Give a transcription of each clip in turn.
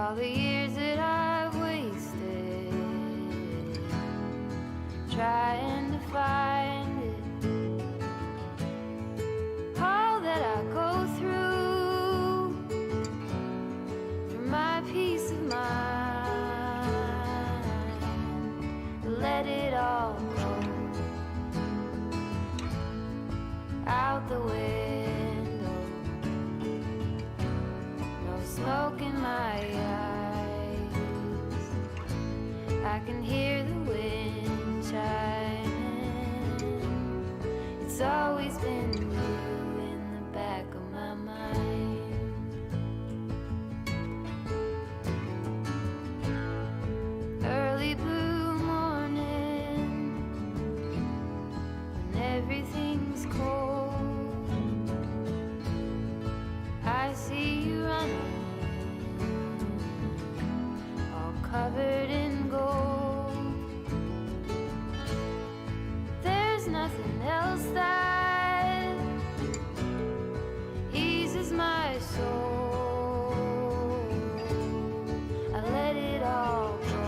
all the years that I've wasted trying to find it, all that I go through for my peace of mind. Let it all go out the window, no smoke in my eyes. I can hear the wind chiming. It's always been you in the back of my mind. Early blue morning when everything's cold, I see you running, all covered in gold. There's nothing else that eases my soul. I let it all go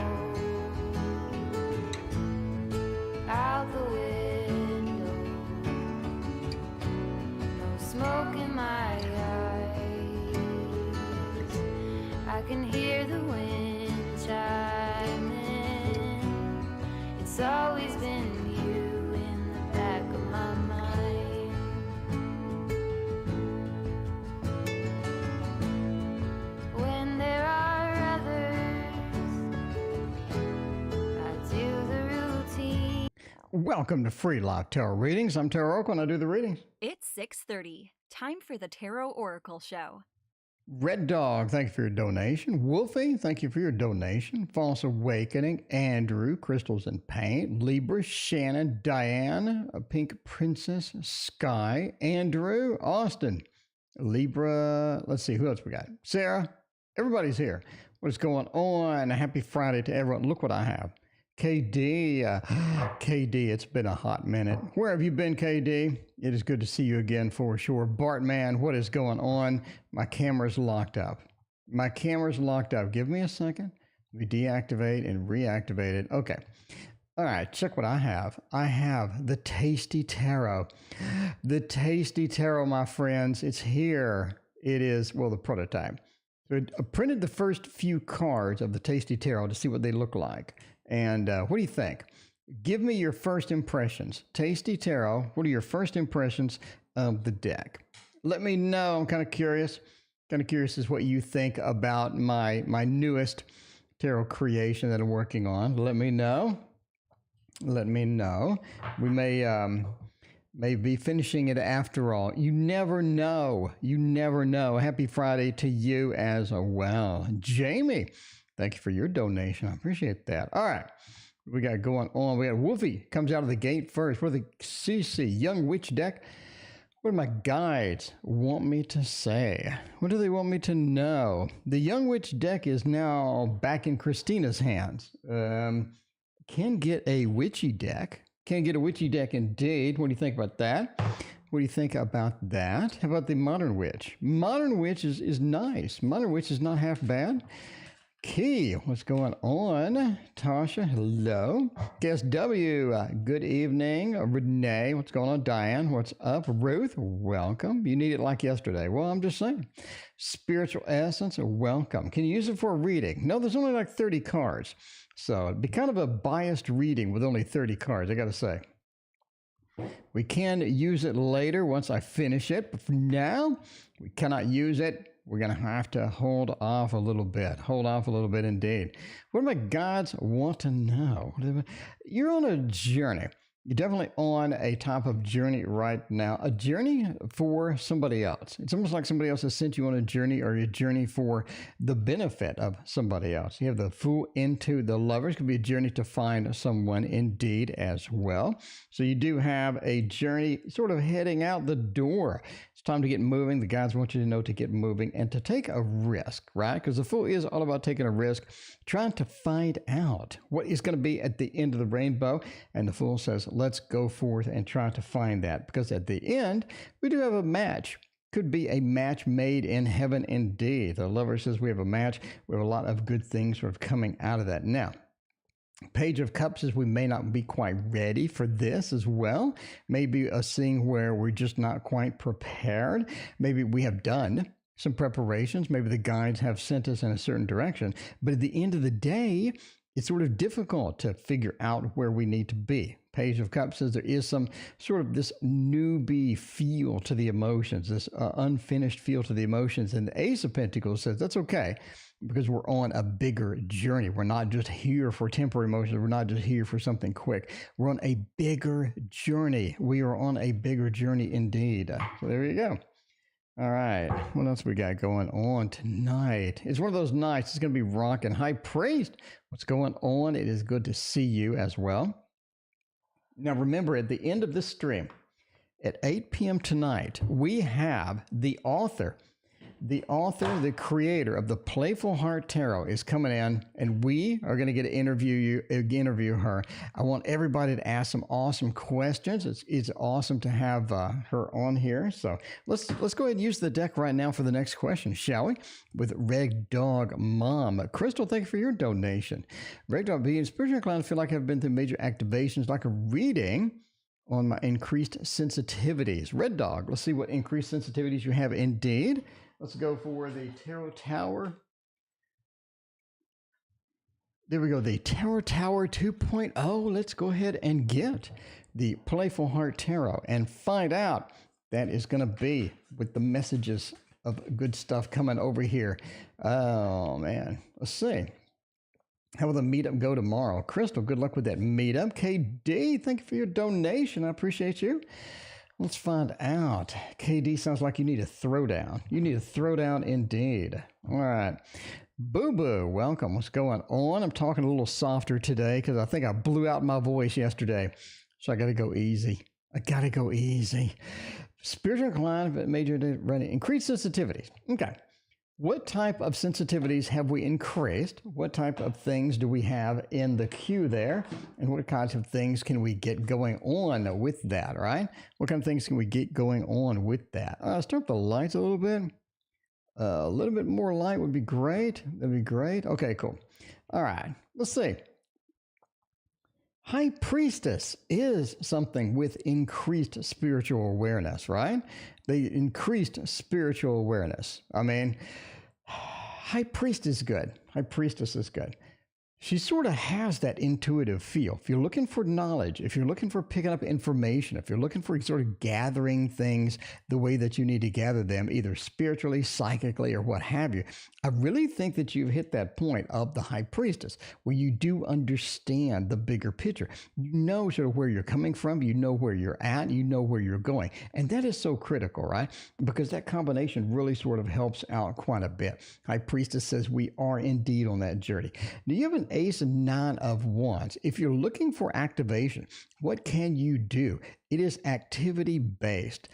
out the window, no smoke in my eyes. I can hear the wind chiming. It's always been you in the back of my mind. When there are others, I do the routine. Welcome to Free Live Tarot Readings. I'm Tarot Oracle and I do the readings. It's 6:30. Time for the Tarot Oracle Show. Red Dog, thank you for your donation. Wolfie, thank you for your donation. False Awakening, Andrew, Crystals and Paint, Libra, Shannon, Diane, Pink Princess, Sky, Andrew, Austin, Libra, let's see, who else we got? Sarah, everybody's here. What's going on? Happy Friday to everyone. Look what I have. KD, KD, it's been a hot minute. Where have you been, KD? It is good to see you again for sure. Bartman, what is going on? My camera's locked up. My camera's locked up. Give me a second. We deactivate and reactivate it. Okay. All right, check what I have. I have the Tasty Tarot. The Tasty Tarot, my friends. It's here. It is, well, the prototype. So I printed the first few cards of the Tasty Tarot to see what they look like. And what do you think? Give me your first impressions. Tasty Tarot, what are your first impressions of the deck? Let me know. I'm kind of curious. Kind of curious as what you think about my newest tarot creation that I'm working on. Let me know. Let me know. We may be finishing it after all. You never know. You never know. Happy Friday to you as well. Jamie, thank you for your donation. I appreciate that. All right. We got going on. We got Wolfie comes out of the gate first. We're the CC Young Witch deck. What do my guides want me to say? What do they want me to know? The Young Witch deck is now back in Christina's hands. Can get a witchy deck. Can get a witchy deck indeed. What do you think about that? What do you think about that? How about the Modern Witch? Modern Witch is nice. Modern Witch is not half bad. Key, what's going on? Tasha, hello. Guest W, good evening. Renee, what's going on? Diane, what's up? Ruth, welcome. You need it like yesterday. Well, I'm just saying. Spiritual Essence, welcome. Can you use it for a reading? No, there's only like 30 cards. So it'd be kind of a biased reading with only 30 cards, I got to say. We can use it later once I finish it, but for now, we cannot use it. We're going to have to hold off a little bit. Hold off a little bit indeed. What do my guides want to know? You're on a journey. You're definitely on a type of journey right now, a journey for somebody else. It's almost like somebody else has sent you on a journey or a journey for the benefit of somebody else. You have the Fool into the Lovers. It could be a journey to find someone indeed as well. So you do have a journey sort of heading out the door. It's time to get moving. The guides want you to know to get moving and to take a risk, right? Because the Fool is all about taking a risk, trying to find out what is going to be at the end of the rainbow. And the Fool says, let's go forth and try to find that, because at the end, we do have a match. Could be a match made in heaven indeed. The lover says we have a match. We have a lot of good things sort of coming out of that. Now, Page of Cups says we may not be quite ready for this as well. Maybe a scene where we're just not quite prepared. Maybe we have done some preparations. Maybe the guides have sent us in a certain direction. But at the end of the day, it's sort of difficult to figure out where we need to be. Page of Cups says there is some sort of this newbie feel to the emotions, this unfinished feel to the emotions. And the Ace of Pentacles says that's okay because we're on a bigger journey. We're not just here for temporary emotions. We're not just here for something quick. We're on a bigger journey. We are on a bigger journey indeed. So there you go. All right, what else we got going on tonight? It's one of those nights. It's going to be rocking. High Priest, what's going on? It is good to see you as well. Now, remember, at the end of this stream, at 8 p.m. tonight, we have the author, the creator of the Playful Heart Tarot is coming in, and we are going to get to interview her. I want everybody to ask some awesome questions. It's awesome to have her on here. So let's go ahead and use the deck right now for the next question, shall we? With Red Dog Mom. Crystal, thank you for your donation. Red Dog being spiritual inclined, I feel like I've been through major activations, like a reading on my increased sensitivities. Red Dog, let's see what increased sensitivities you have indeed. Let's go for the Tarot Tower. There we go, the Tarot Tower 2.0. Let's go ahead and get the Playful Heart Tarot and find out that is going to be with the messages of good stuff coming over here. Oh, man. Let's see. How will the meetup go tomorrow? Crystal, good luck with that meetup. KD, thank you for your donation. I appreciate you. Let's find out. KD sounds like you need a throwdown. You need a throwdown indeed. All right. Boo Boo, welcome. What's going on? I'm talking a little softer today because I think I blew out my voice yesterday. So I got to go easy. Spiritual inclined, but major running. Increased sensitivities. Okay. What type of sensitivities have we increased? What type of things do we have in the queue there? And what kinds of things can we get going on with that, right? What kind of things can we get going on with that? Start the lights a little bit. A little bit more light would be great. That'd be great. Okay, cool. All right, let's see. High Priestess is something with increased spiritual awareness, right? The increased spiritual awareness. I mean, High Priest is good. High Priestess is good. She sort of has that intuitive feel. If you're looking for knowledge, if you're looking for picking up information, if you're looking for sort of gathering things the way that you need to gather them, either spiritually, psychically, or what have you, I really think that you've hit that point of the High Priestess where you do understand the bigger picture. You know sort of where you're coming from, you know where you're at, you know where you're going. And that is so critical, right? Because that combination really sort of helps out quite a bit. High Priestess says we are indeed on that journey. Do you have an Ace and 9 of Wands? If you're looking for activation, what can you do? It is activity based.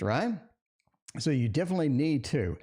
Right? So you definitely need to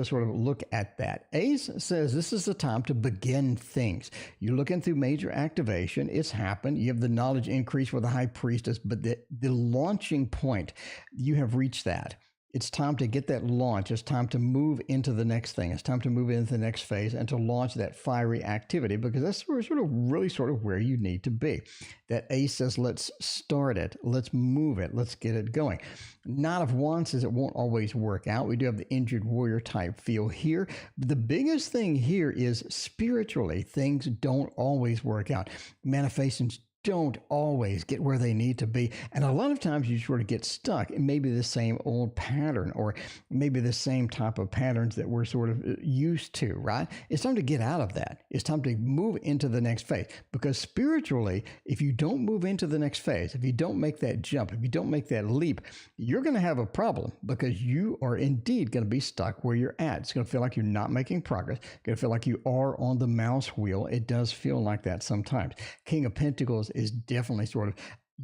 sort of look at that. Ace says this is the time to begin things. You're looking through major activation. It's happened. You have the knowledge increase with the High Priestess, but the launching point, you have reached that. It's time to get that launch. It's time to move into the next thing. It's time to move into the next phase and to launch that fiery activity because that's sort of where you need to be. That Ace says, let's start it. Let's move it. Let's get it going. Nine of Wands says it won't always work out. We do have the injured warrior type feel here. But the biggest thing here is spiritually, things don't always work out. Manifestations don't always get where they need to be. And a lot of times you sort of get stuck in maybe the same old pattern or maybe the same type of patterns that we're sort of used to, right? It's time to get out of that. It's time to move into the next phase because spiritually, if you don't move into the next phase, if you don't make that jump, if you don't make that leap, you're going to have a problem because you are indeed going to be stuck where you're at. It's going to feel like you're not making progress. It's going to feel like you are on the mouse wheel. It does feel like that sometimes. King of Pentacles is definitely sort of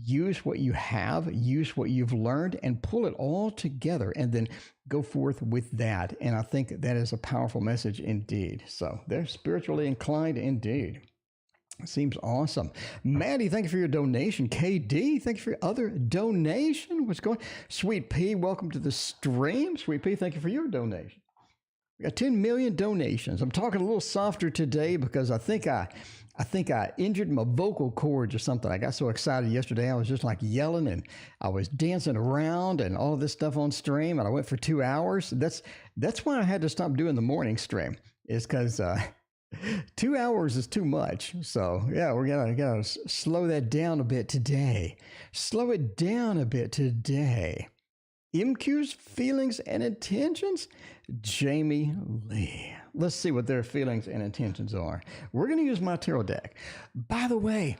use what you have, use what you've learned, and pull it all together and then go forth with that. And I think that is a powerful message indeed. So they're spiritually inclined indeed. Seems awesome. Maddie, thank you for your donation. KD, thank you for your other donation. What's going on? Sweet P, welcome to the stream. Sweet P, thank you for your donation. We got 10 million donations. I'm talking a little softer today because I think I injured my vocal cords or something. I got so excited yesterday. I was just like yelling and I was dancing around and all of this stuff on stream. And I went for 2 hours. That's why I had to stop doing the morning stream. Is because 2 hours is too much. So yeah, we're gotta slow that down a bit today. Slow it down a bit today. MQ's feelings and intentions? Jamie Lee. Let's see what their feelings and intentions are. We're going to use my tarot deck. By the way,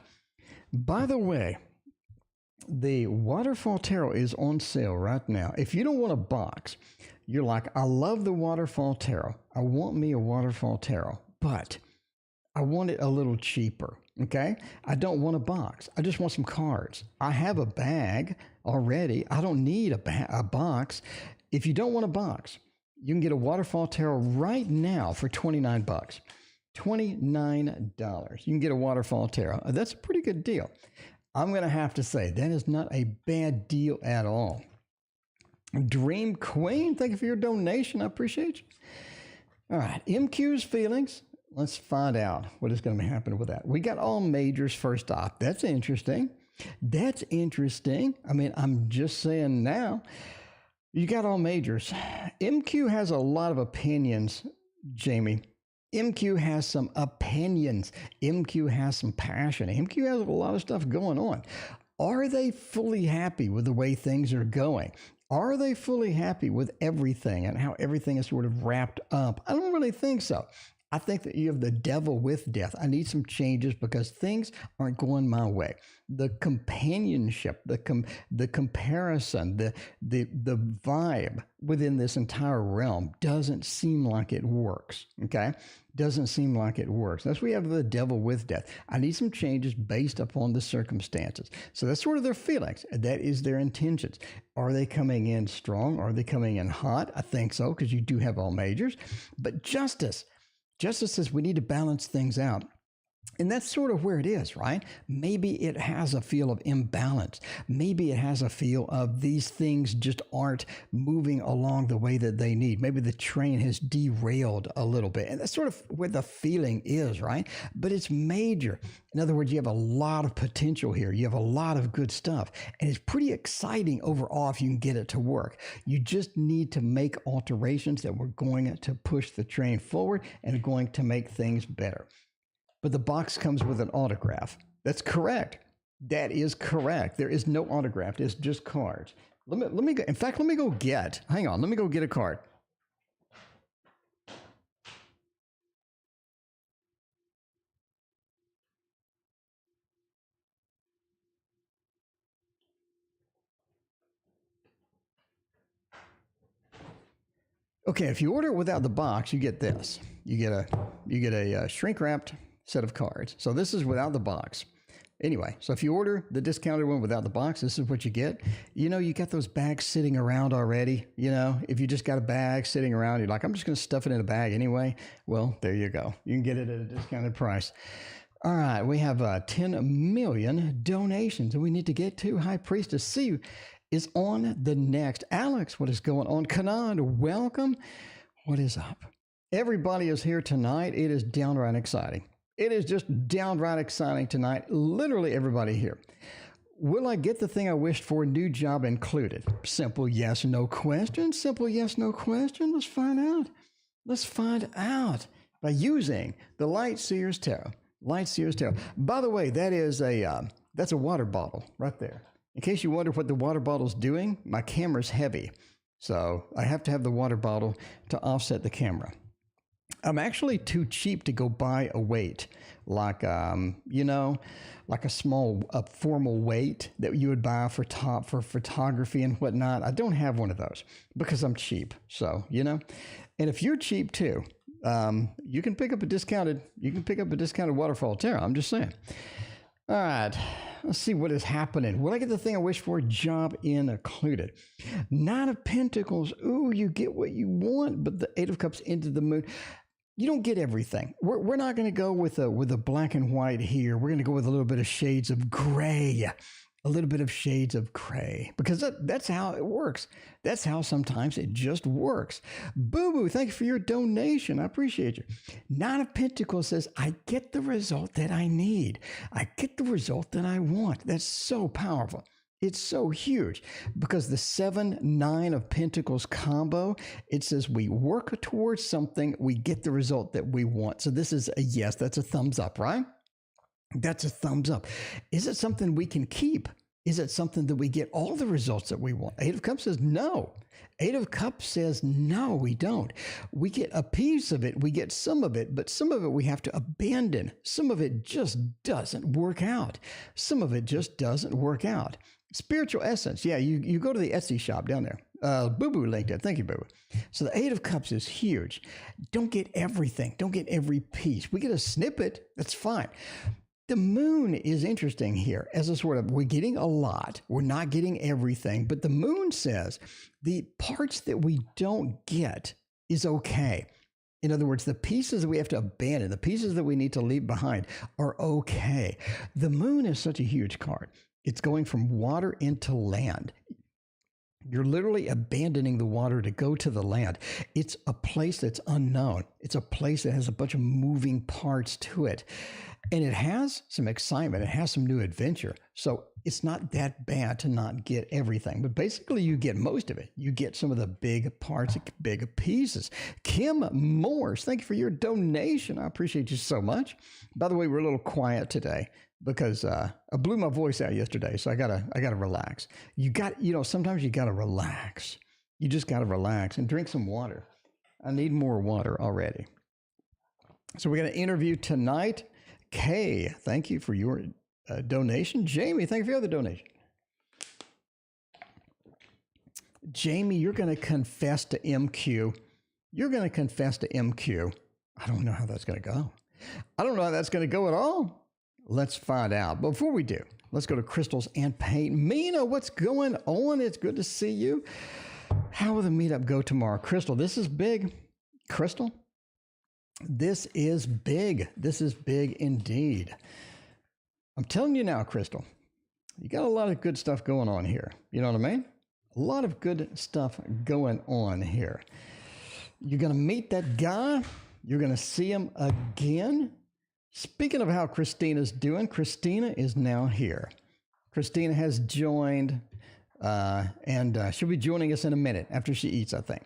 the Waterfall Tarot is on sale right now. If you don't want a box, you're like, I love the Waterfall Tarot. I want me a Waterfall Tarot, but I want it a little cheaper. Okay. I don't want a box. I just want some cards. I have a bag already. I don't need a box. If you don't want a box, you can get a Waterfall Tarot right now for $29. $29. You can get a Waterfall Tarot. That's a pretty good deal. I'm going to have to say that is not a bad deal at all. Dream Queen, thank you for your donation. I appreciate you. All right. MQ's feelings. Let's find out what is going to happen with that. We got all majors first off. That's interesting. That's interesting. I mean, I'm just saying now, you got all majors. MQ has a lot of opinions, Jamie. MQ has some opinions. MQ has some passion. MQ has a lot of stuff going on. Are they fully happy with the way things are going? Are they fully happy with everything and how everything is sort of wrapped up? I don't really think so. I think that you have the devil with death. I need some changes because things aren't going my way. The companionship, the comparison, the vibe within this entire realm doesn't seem like it works. Okay, doesn't seem like it works. That's why we have the devil with death. I need some changes based upon the circumstances. So that's sort of their feelings. That is their intentions. Are they coming in strong? Are they coming in hot? I think so, because you do have all majors. But Justice says we need to balance things out. And that's sort of where it is, right? Maybe it has a feel of imbalance. Maybe it has a feel of these things just aren't moving along the way that they need. Maybe the train has derailed a little bit. And that's sort of where the feeling is, right? But it's major. In other words, you have a lot of potential here. You have a lot of good stuff. And it's pretty exciting overall if you can get it to work. You just need to make alterations that we're going to push the train forward and going to make things better. But the box comes with an autograph. That's correct. That is correct. There is no autograph. It's just cards. Let me go. In fact, let me go get. Hang on. Let me go get a card. Okay, if you order it without the box, you get this. You get a shrink wrapped set of cards. So this is without the box. Anyway, so if you order the discounted one without the box, this is what you get. You know, you got those bags sitting around already. You know, if you just got a bag sitting around, you're like, I'm just going to stuff it in a bag anyway. Well, there you go. You can get it at a discounted price. All right, we have 10 million donations, and we need to get to High Priestess. See is on the next. Alex, what is going on? Kanan, welcome. What is up? Everybody is here tonight. It is downright exciting. It is just downright exciting tonight. Literally everybody here. Will I get the thing I wished for? New job included. Simple yes, no question. Simple yes, no question. Let's find out. Let's find out by using the Light Seers Tarot. Light Seers Tarot. By the way, that is that's a water bottle right there. In case you wonder what the water bottle's doing, my camera's heavy. So I have to have the water bottle to offset the camera. I'm actually too cheap to go buy a weight, like, you know, like a formal weight that you would buy for photography and whatnot. I don't have one of those because I'm cheap. So, you know, and if you're cheap too, you can pick up a discounted Waterfall Tarot. I'm just saying. All right. Let's see what is happening. Will I get the thing I wish for? Job included. Nine of Pentacles. Ooh, you get what you want, but the Eight of Cups into the Moon. You don't get everything. We're not going to go with a black and white here. We're going to go with a little bit of shades of gray. A little bit of shades of gray, because that's how it works. That's how sometimes it just works. Boo Boo, thank you for your donation. I appreciate you. Nine of Pentacles says, I get the result that I need. I get the result that I want. That's so powerful. It's so huge, because the 7-9 of Pentacles combo, it says we work towards something, we get the result that we want. So this is a yes. That's a thumbs up, right? That's a thumbs up. Is it something we can keep? Is it something that we get all the results that we want? Eight of Cups says no. Eight of Cups says no, we don't. We get a piece of it. We get some of it, but some of it we have to abandon. Some of it just doesn't work out. Some of it just doesn't work out. Spiritual Essence. Yeah, you go to the Etsy shop down there. Boo Boo linked it. Thank you, Boo Boo. So the Eight of Cups is huge. Don't get everything. Don't get every piece. We get a snippet. That's fine. The moon is interesting here as a sort of, we're getting a lot. We're not getting everything. But the moon says the parts that we don't get is okay. In other words, the pieces that we have to abandon, the pieces that we need to leave behind are okay. The moon is such a huge card. It's going from water into land. You're literally abandoning the water to go to the land. It's a place that's unknown. It's a place that has a bunch of moving parts to it. And it has some excitement. It has some new adventure. So it's not that bad to not get everything. But basically, you get most of it. You get some of the big parts, big pieces. Kim Morse, thank you for your donation. I appreciate you so much. By the way, we're a little quiet today because I blew my voice out yesterday. So I gotta relax. Sometimes you gotta relax. You just gotta relax and drink some water. I need more water already. So we're gonna interview tonight. Kay, thank you for your donation. Jamie, thank you for your other donation. Jamie, you're going to confess to MQ. You're going to confess to MQ. I don't know how that's going to go. I don't know how that's going to go at all. Let's find out. Before we do, let's go to Crystals and Paint. Mina, what's going on? It's good to see you. How will the meetup go tomorrow? Crystal, this is big. Crystal? This is big. This is big indeed. I'm telling you now, Crystal, you got a lot of good stuff going on here. You know what I mean? A lot of good stuff going on here. You're going to meet that guy. You're going to see him again. Speaking of how Christina's doing, Christina is now here. Christina has joined, and she'll be joining us in a minute after she eats, I think.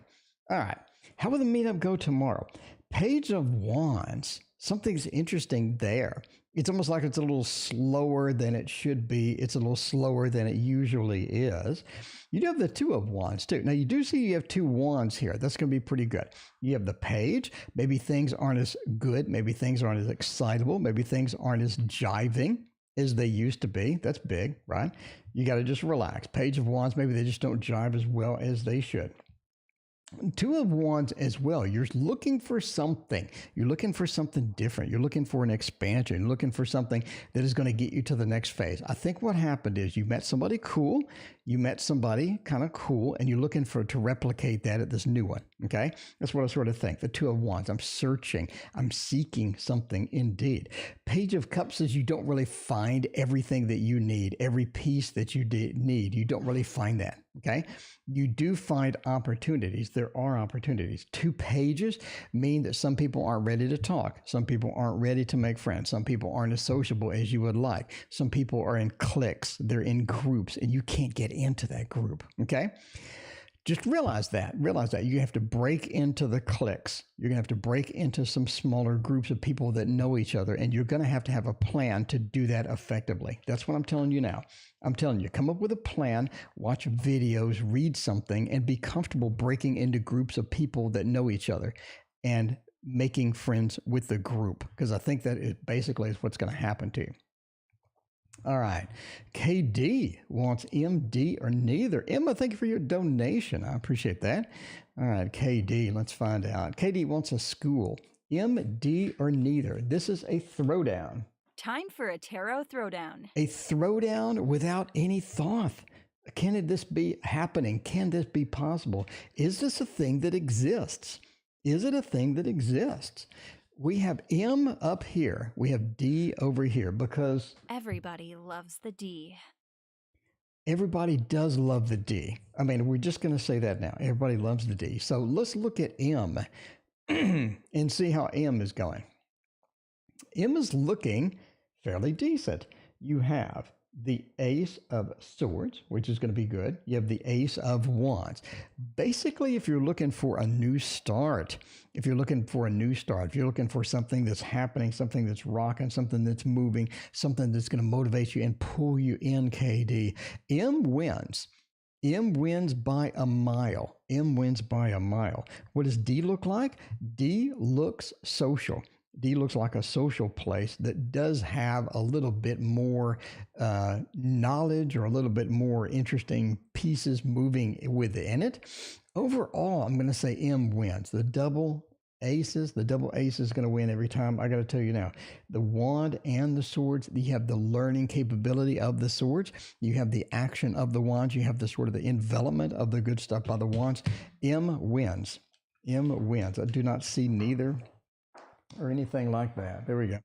All right. How will the meetup go tomorrow? Page of Wands, something's interesting there. It's almost like it's a little slower than it should be. It's a little slower than it usually is. You do have the Two of Wands too. Now you do see you have two wands here. That's going to be pretty good. You have the Page. Maybe things aren't as good. Maybe things aren't as excitable. Maybe things aren't as jiving as they used to be. That's big, right? You got to just relax. Page of Wands, maybe they just don't jive as well as they should. Two of Wands as well. You're looking for something. You're looking for something different. You're looking for an expansion. You're looking for something that is going to get you to the next phase. I think what happened is you met somebody cool. You met somebody kind of cool, and you're looking to replicate that at this new one. Okay? That's what I sort of think. The Two of Wands. I'm searching. I'm seeking something indeed. Page of Cups says you don't really find everything that you need, every piece that you need. You don't really find that. Okay? You do find opportunities. There are opportunities. Two pages mean that some people aren't ready to talk. Some people aren't ready to make friends. Some people aren't as sociable as you would like. Some people are in cliques. They're in groups, and you can't get into that group. Okay? Just realize that. You have to break into the cliques. You're going to have to break into some smaller groups of people that know each other, and you're going to have a plan to do that effectively. That's what I'm telling you now. I'm telling you, come up with a plan, watch videos, read something, and be comfortable breaking into groups of people that know each other and making friends with the group, because I think that it basically is what's going to happen to you. All right. KD wants MD or neither. Emma, thank you for your donation. I appreciate that. All right, KD, let's find out. KD wants a school. MD or neither. This is a throwdown. Time for a tarot throwdown. A throwdown without any thought. Can this be happening? Can this be possible? Is this a thing that exists? Is it a thing that exists? We have M up here. We have D over here because Everybody loves the D. everybody does love the D. I mean, we're just going to say that now. Everybody loves the D. So let's look at M and see how M is going. M is looking fairly decent. You have the Ace of Swords, which is going to be good. You have the Ace of Wands. Basically, if you're looking for a new start, if you're looking for something that's happening, something that's rocking, something that's moving, something that's going to motivate you and pull you in, KD, M wins. M wins by a mile. M wins by a mile. What does D look like? D looks social. D looks like a social place that does have a little bit more knowledge or a little bit more interesting pieces moving within it. Overall, I'm going to say M wins. The double ace is going to win every time. I got to tell you now, the wand and the swords, you have the learning capability of the swords. You have the action of the wands. You have the sort of the envelopment of the good stuff by the wands. M wins. M wins. I do not see neither or anything like that. There we go.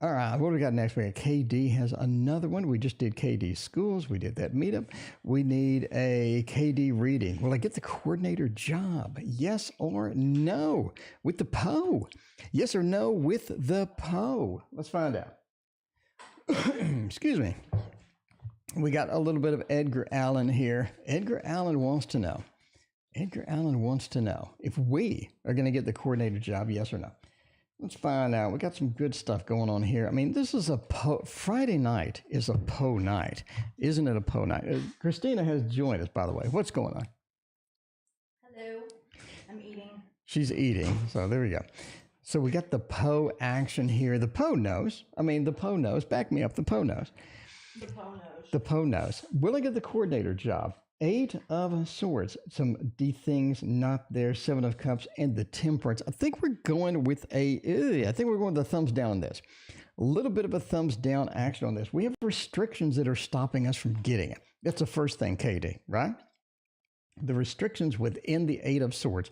All right, what do we got next? We got KD has another one. We just did KD schools. We did that meetup. We need a KD reading. Will I get the coordinator job? Yes or no with the PO? Yes or no with the PO? Let's find out. Excuse me. We got a little bit of Edgar Allan here. Edgar Allan wants to know. Edgar Allan wants to know if we are going to get the coordinator job, yes or no. Let's find out. We got some good stuff going on here. I mean, this is Friday night is a PO night. Isn't it a PO night? Christina has joined us, by the way. What's going on? Hello. I'm eating. She's eating. So there we go. So we got the PO action here. The PO knows. I mean, the PO knows. Back me up. The PO knows. The PO knows. The PO knows. Will I get the coordinator job? 8 of Swords, some D things not there, 7 of Cups, and the Temperance. I think we're going with the thumbs down on this. A little bit of a thumbs down action on this. We have restrictions that are stopping us from getting it. That's the first thing, KD, right? The restrictions within the 8 of Swords.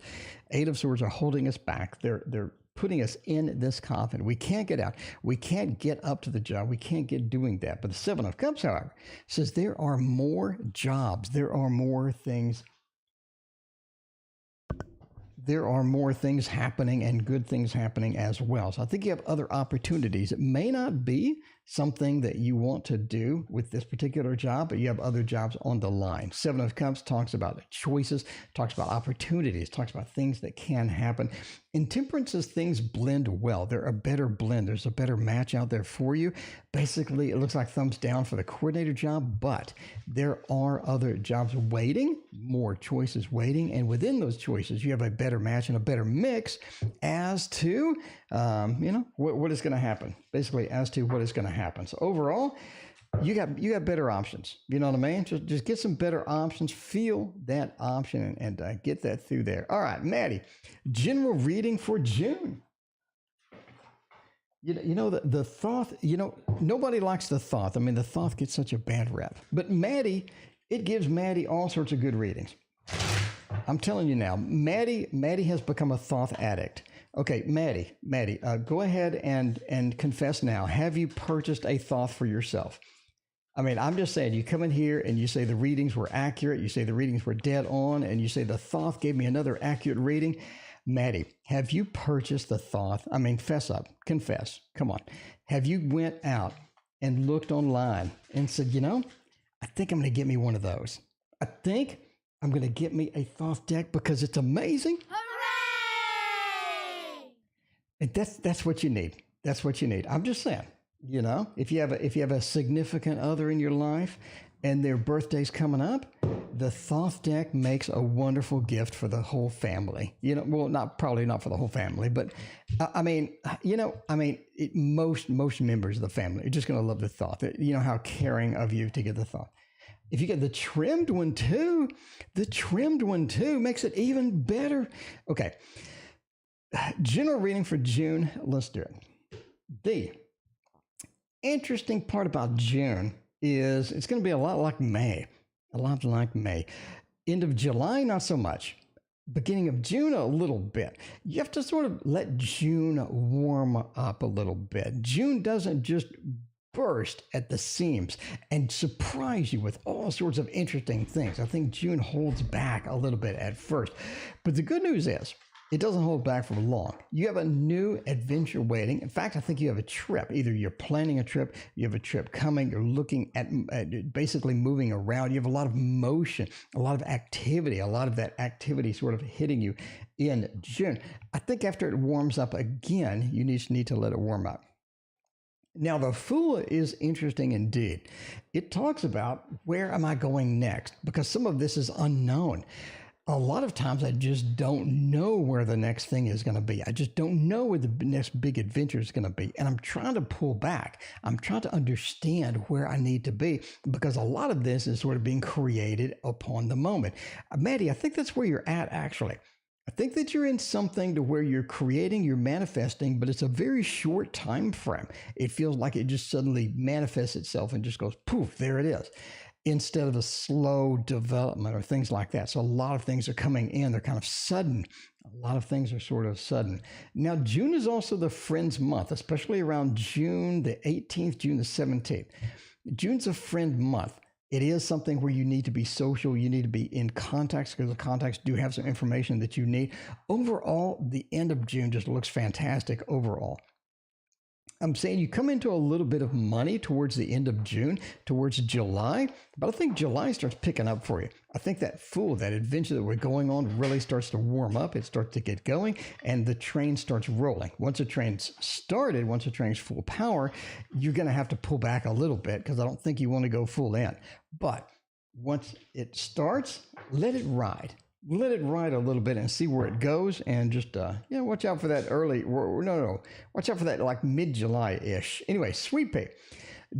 8 of Swords are holding us back. They're putting us in this coffin. We can't get out. We can't get up to the job. We can't get doing that. But the 7 of Cups, however, says there are more jobs. There are more things. There are more things happening and good things happening as well. So I think you have other opportunities. It may not be something that you want to do with this particular job, but you have other jobs on the line. 7 of Cups talks about choices, talks about opportunities, talks about things that can happen. In Temperance's things blend well. They're a better blend. There's a better match out there for you. Basically, it looks like thumbs down for the coordinator job, but there are other jobs waiting, more choices waiting, and within those choices, you have a better match and a better mix as to, what is going to happen. Basically, as to what is going to happen. So overall, you got better options. You know what I mean? Just get some better options. Feel that option and get that through there. All right, Maddie, general reading for June. You know the Thoth. Nobody likes the Thoth. I mean, the Thoth gets such a bad rep. But Maddie, it gives Maddie all sorts of good readings. I'm telling you now, Maddie has become a Thoth addict. Okay, Maddie, go ahead and confess now. Have you purchased a Thoth for yourself? I mean, I'm just saying, you come in here and you say the readings were accurate, you say the readings were dead on, and you say the Thoth gave me another accurate reading. Maddie, have you purchased the Thoth? I mean, fess up, confess, come on. Have you went out and looked online and said, I think I'm going to get me one of those. I think I'm going to get me a Thoth deck because it's amazing. Hooray! And that's what you need. That's what you need. I'm just saying, if you have a significant other in your life and their birthday's coming up, the Thoth deck makes a wonderful gift for the whole family. Probably not for the whole family, but most members of the family are just going to love the Thoth. You know how caring of you to get the Thoth. If you get the trimmed one too, makes it even better. Okay. General reading for June. Let's do it. The interesting part about June is it's going to be a lot like May. A lot like May. End of July, not so much. Beginning of June, a little bit. You have to sort of let June warm up a little bit. June doesn't just burst at the seams and surprise you with all sorts of interesting things. I think June holds back a little bit at first. But the good news is, it doesn't hold back for long. You have a new adventure waiting. In fact, I think you have a trip. Either you're planning a trip, you have a trip coming, you're looking at basically moving around. You have a lot of motion, a lot of activity, a lot of that activity sort of hitting you in June. I think after it warms up again, you need to let it warm up. Now, the Fool is interesting indeed. It talks about where am I going next? Because some of this is unknown. A lot of times I just don't know where the next thing is going to be. I just don't know where the next big adventure is going to be. And I'm trying to pull back. I'm trying to understand where I need to be because a lot of this is sort of being created upon the moment. Maddie, I think that's where you're at, actually. I think that you're in something to where you're creating, you're manifesting, but it's a very short time frame. It feels like it just suddenly manifests itself and just goes, poof, there it is, instead of a slow development or things like that. So a lot of things are coming in. They're kind of sudden. A lot of things are sort of sudden. Now, June is also the Friends month, especially around June the 18th, June the 17th. June's a friend month. It is something where you need to be social. You need to be in contacts because the contacts do have some information that you need. Overall, the end of June just looks fantastic overall. I'm saying you come into a little bit of money towards the end of June, towards July, but I think July starts picking up for you. I think that Fool, that adventure that we're going on really starts to warm up. It starts to get going and the train starts rolling. Once the train's started, once the train's full power, you're going to have to pull back a little bit because I don't think you want to go full in. But once it starts, let it ride. Let it ride a little bit and see where it goes, and just watch out for that early. Watch out for that like mid-July-ish. Anyway, Sweet Pea,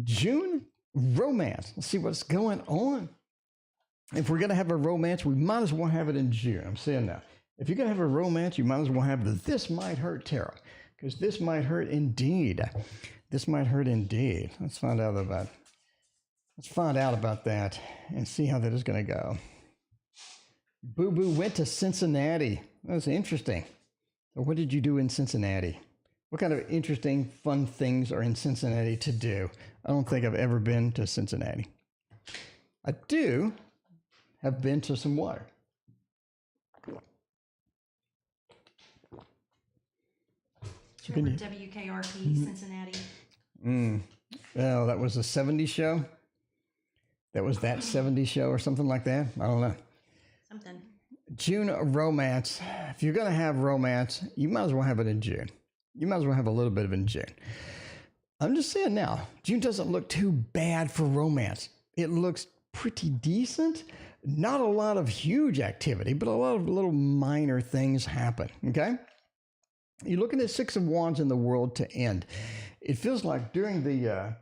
June romance. Let's see what's going on. If we're gonna have a romance, we might as well have it in June. I'm saying now, if you're gonna have a romance, you might as well have the This Might Hurt tarot, because this might hurt indeed. This might hurt indeed. Let's find out about that and see how that is gonna go. Boo Boo went to Cincinnati. That's interesting. So what did you do in Cincinnati? What kind of interesting, fun things are in Cincinnati to do? I don't think I've ever been to Cincinnati. I do have been to some water. So remember WKRP Cincinnati? Oh, that was a 70s show? That was that 70s show or something like that? I don't know. Something. June romance. If you're going to have romance, you might as well have it in June. You might as well have a little bit of it in June. I'm just saying now, June doesn't look too bad for romance. It looks pretty decent. Not a lot of huge activity, but a lot of little minor things happen, okay? You're looking at Six of Wands in the world to end. It feels like during the...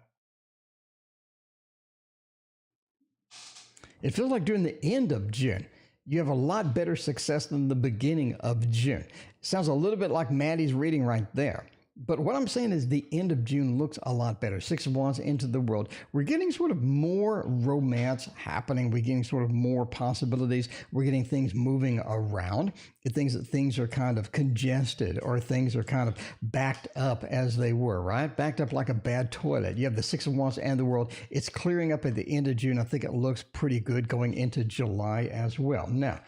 end of June, you have a lot better success than the beginning of June. Sounds a little bit like Maddie's reading right there. But what I'm saying is the end of June looks a lot better. Six of Wands into the world. We're getting sort of more romance happening. We're getting sort of more possibilities. We're getting things moving around. Things are kind of congested or things are kind of backed up as they were, right? Backed up like a bad toilet. You have the Six of Wands and the world. It's clearing up at the end of June. I think it looks pretty good going into July as well. Now,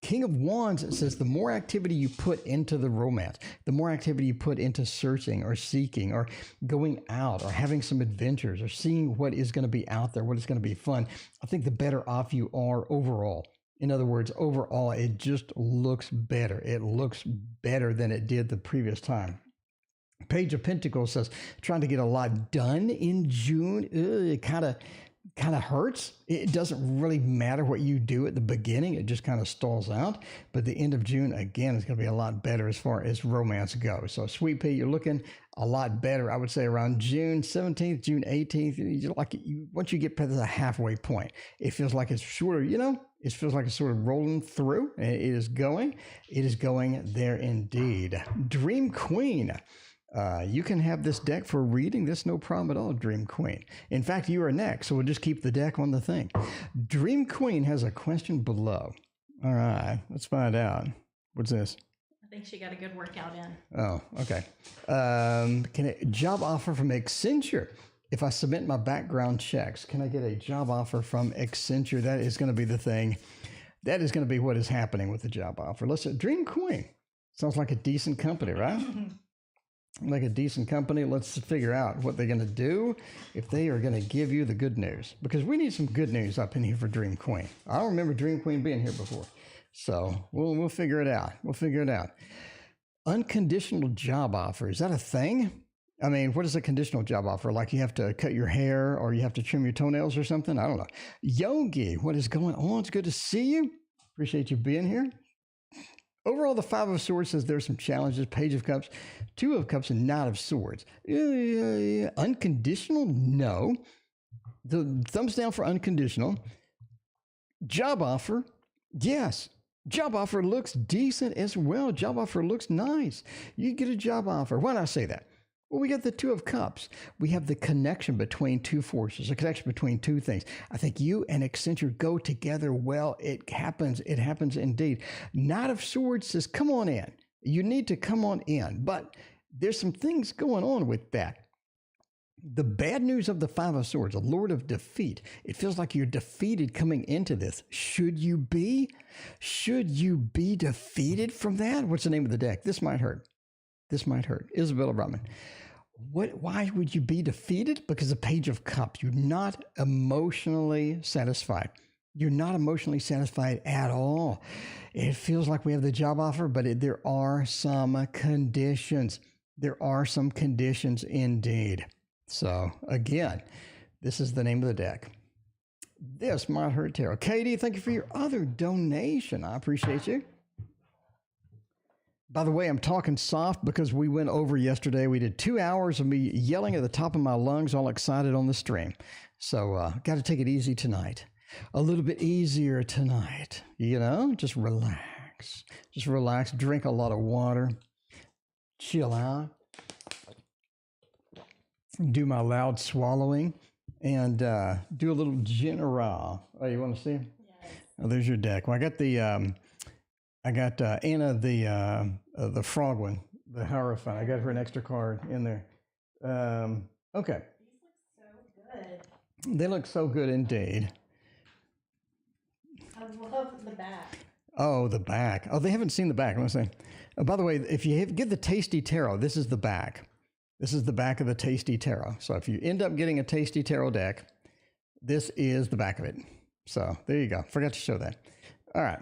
King of Wands says the more activity you put into the romance, the more activity you put into searching or seeking or going out or having some adventures or seeing what is going to be out there, what is going to be fun, I think the better off you are overall. In other words, overall, it just looks better. It looks better than it did the previous time. Page of Pentacles says trying to get a lot done in June. It kind of kind of hurts. It doesn't really matter what you do at the beginning. It just kind of stalls out. But the end of June, again, is going to be a lot better as far as romance goes. So Sweet Pea, you're looking a lot better. I would say around June 17th, June 18th, once you get past the halfway point, it feels like it's shorter, it feels like it's sort of rolling through. It is going there indeed. Dream Queen. You can have this deck for reading. That's no problem at all, Dream Queen. In fact, you are next, so we'll just keep the deck on the thing. Dream Queen has a question below. All right, let's find out. What's this? I think she got a good workout in. Oh, okay. Job offer from Accenture. If I submit my background checks, can I get a job offer from Accenture? That is going to be the thing. That is going to be what is happening with the job offer. Dream Queen. Sounds like a decent company, right? Like a decent company. Let's figure out what they're going to do if they are going to give you the good news, because we need some good news up in here for Dream Queen. I don't remember Dream Queen being here before, so we'll figure it out. Unconditional job offer, is that a thing? I mean, what is a conditional job offer? Like you have to cut your hair or you have to trim your toenails or something? I don't know. Yogi, what is going on? It's good to see you. Appreciate you being here. Overall, the Five of Swords says there's some challenges. Page of Cups, Two of Cups, and Knight of Swords. Unconditional? No. The thumbs down for unconditional. Job offer? Yes. Job offer looks decent as well. Job offer looks nice. You get a job offer. Why not say that? Well, we got the Two of Cups. We have the connection between two forces, a connection between two things. I think you and Accenture go together well. It happens. It happens indeed. Knight of Swords says, come on in. You need to come on in. But there's some things going on with that. The bad news of the Five of Swords, a Lord of Defeat. It feels like you're defeated coming into this. Should you be? Should you be defeated from that? What's the name of the deck? This might hurt. Isabella Brahman. Why would you be defeated? Because the Page of Cups. You're not emotionally satisfied. You're not emotionally satisfied at all. It feels like we have the job offer, but there are some conditions. There are some conditions indeed. So again, this is the name of the deck. This might hurt tarot. Katie, thank you for your other donation. I appreciate you. By the way, I'm talking soft because we went over yesterday. We did 2 hours of me yelling at the top of my lungs, all excited on the stream. So got to take it easy tonight. A little bit easier tonight. Just relax. Just relax. Drink a lot of water. Chill out. Do my loud swallowing. And do a little general. Oh, you want to see? Yes. Oh, there's your deck. Well, I got Anna, the frog one, the Hierophant. I got her an extra card in there. Okay. These look so good indeed. I love the back. Oh, the back. Oh, they haven't seen the back. Let me say. Oh, by the way, if you get the Tasty Tarot, this is the back. This is the back of the Tasty Tarot. So if you end up getting a Tasty Tarot deck, this is the back of it. So there you go. Forgot to show that. All right.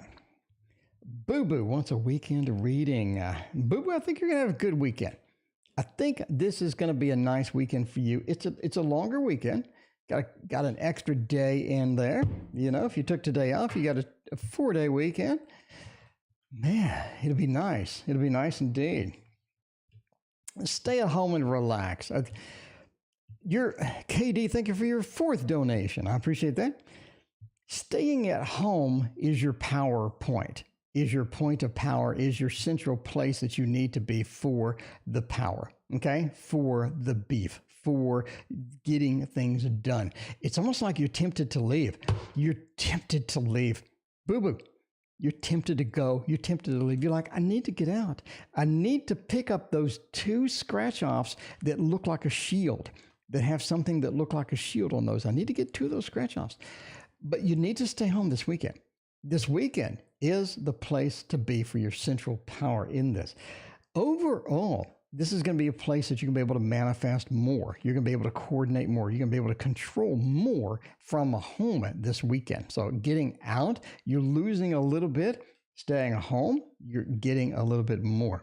Boo Boo wants a weekend reading. Boo Boo, I think you're going to have a good weekend. I think this is going to be a nice weekend for you. It's a longer weekend. Got an extra day in there. If you took today off, you got a 4-day weekend. Man, it'll be nice. It'll be nice indeed. Stay at home and relax. KD, thank you for your 4th donation. I appreciate that. Staying at home is your power point. Is your point of power, is your central place that you need to be for the power, okay? For the beef, for getting things done. It's almost like you're tempted to leave. You're tempted to leave. Boo-boo. You're tempted to go. You're tempted to leave. You're like, I need to get out. I need to pick up those 2 scratch-offs that look like a shield, that have something that look like a shield on those. I need to get 2 of those scratch-offs. But you need to stay home this weekend. This weekend is the place to be for your central power in this. Overall, this is going to be a place that you're going to be able to manifest more. You're going to be able to coordinate more. You're going to be able to control more from home this weekend. So getting out, you're losing a little bit. Staying home, you're getting a little bit more.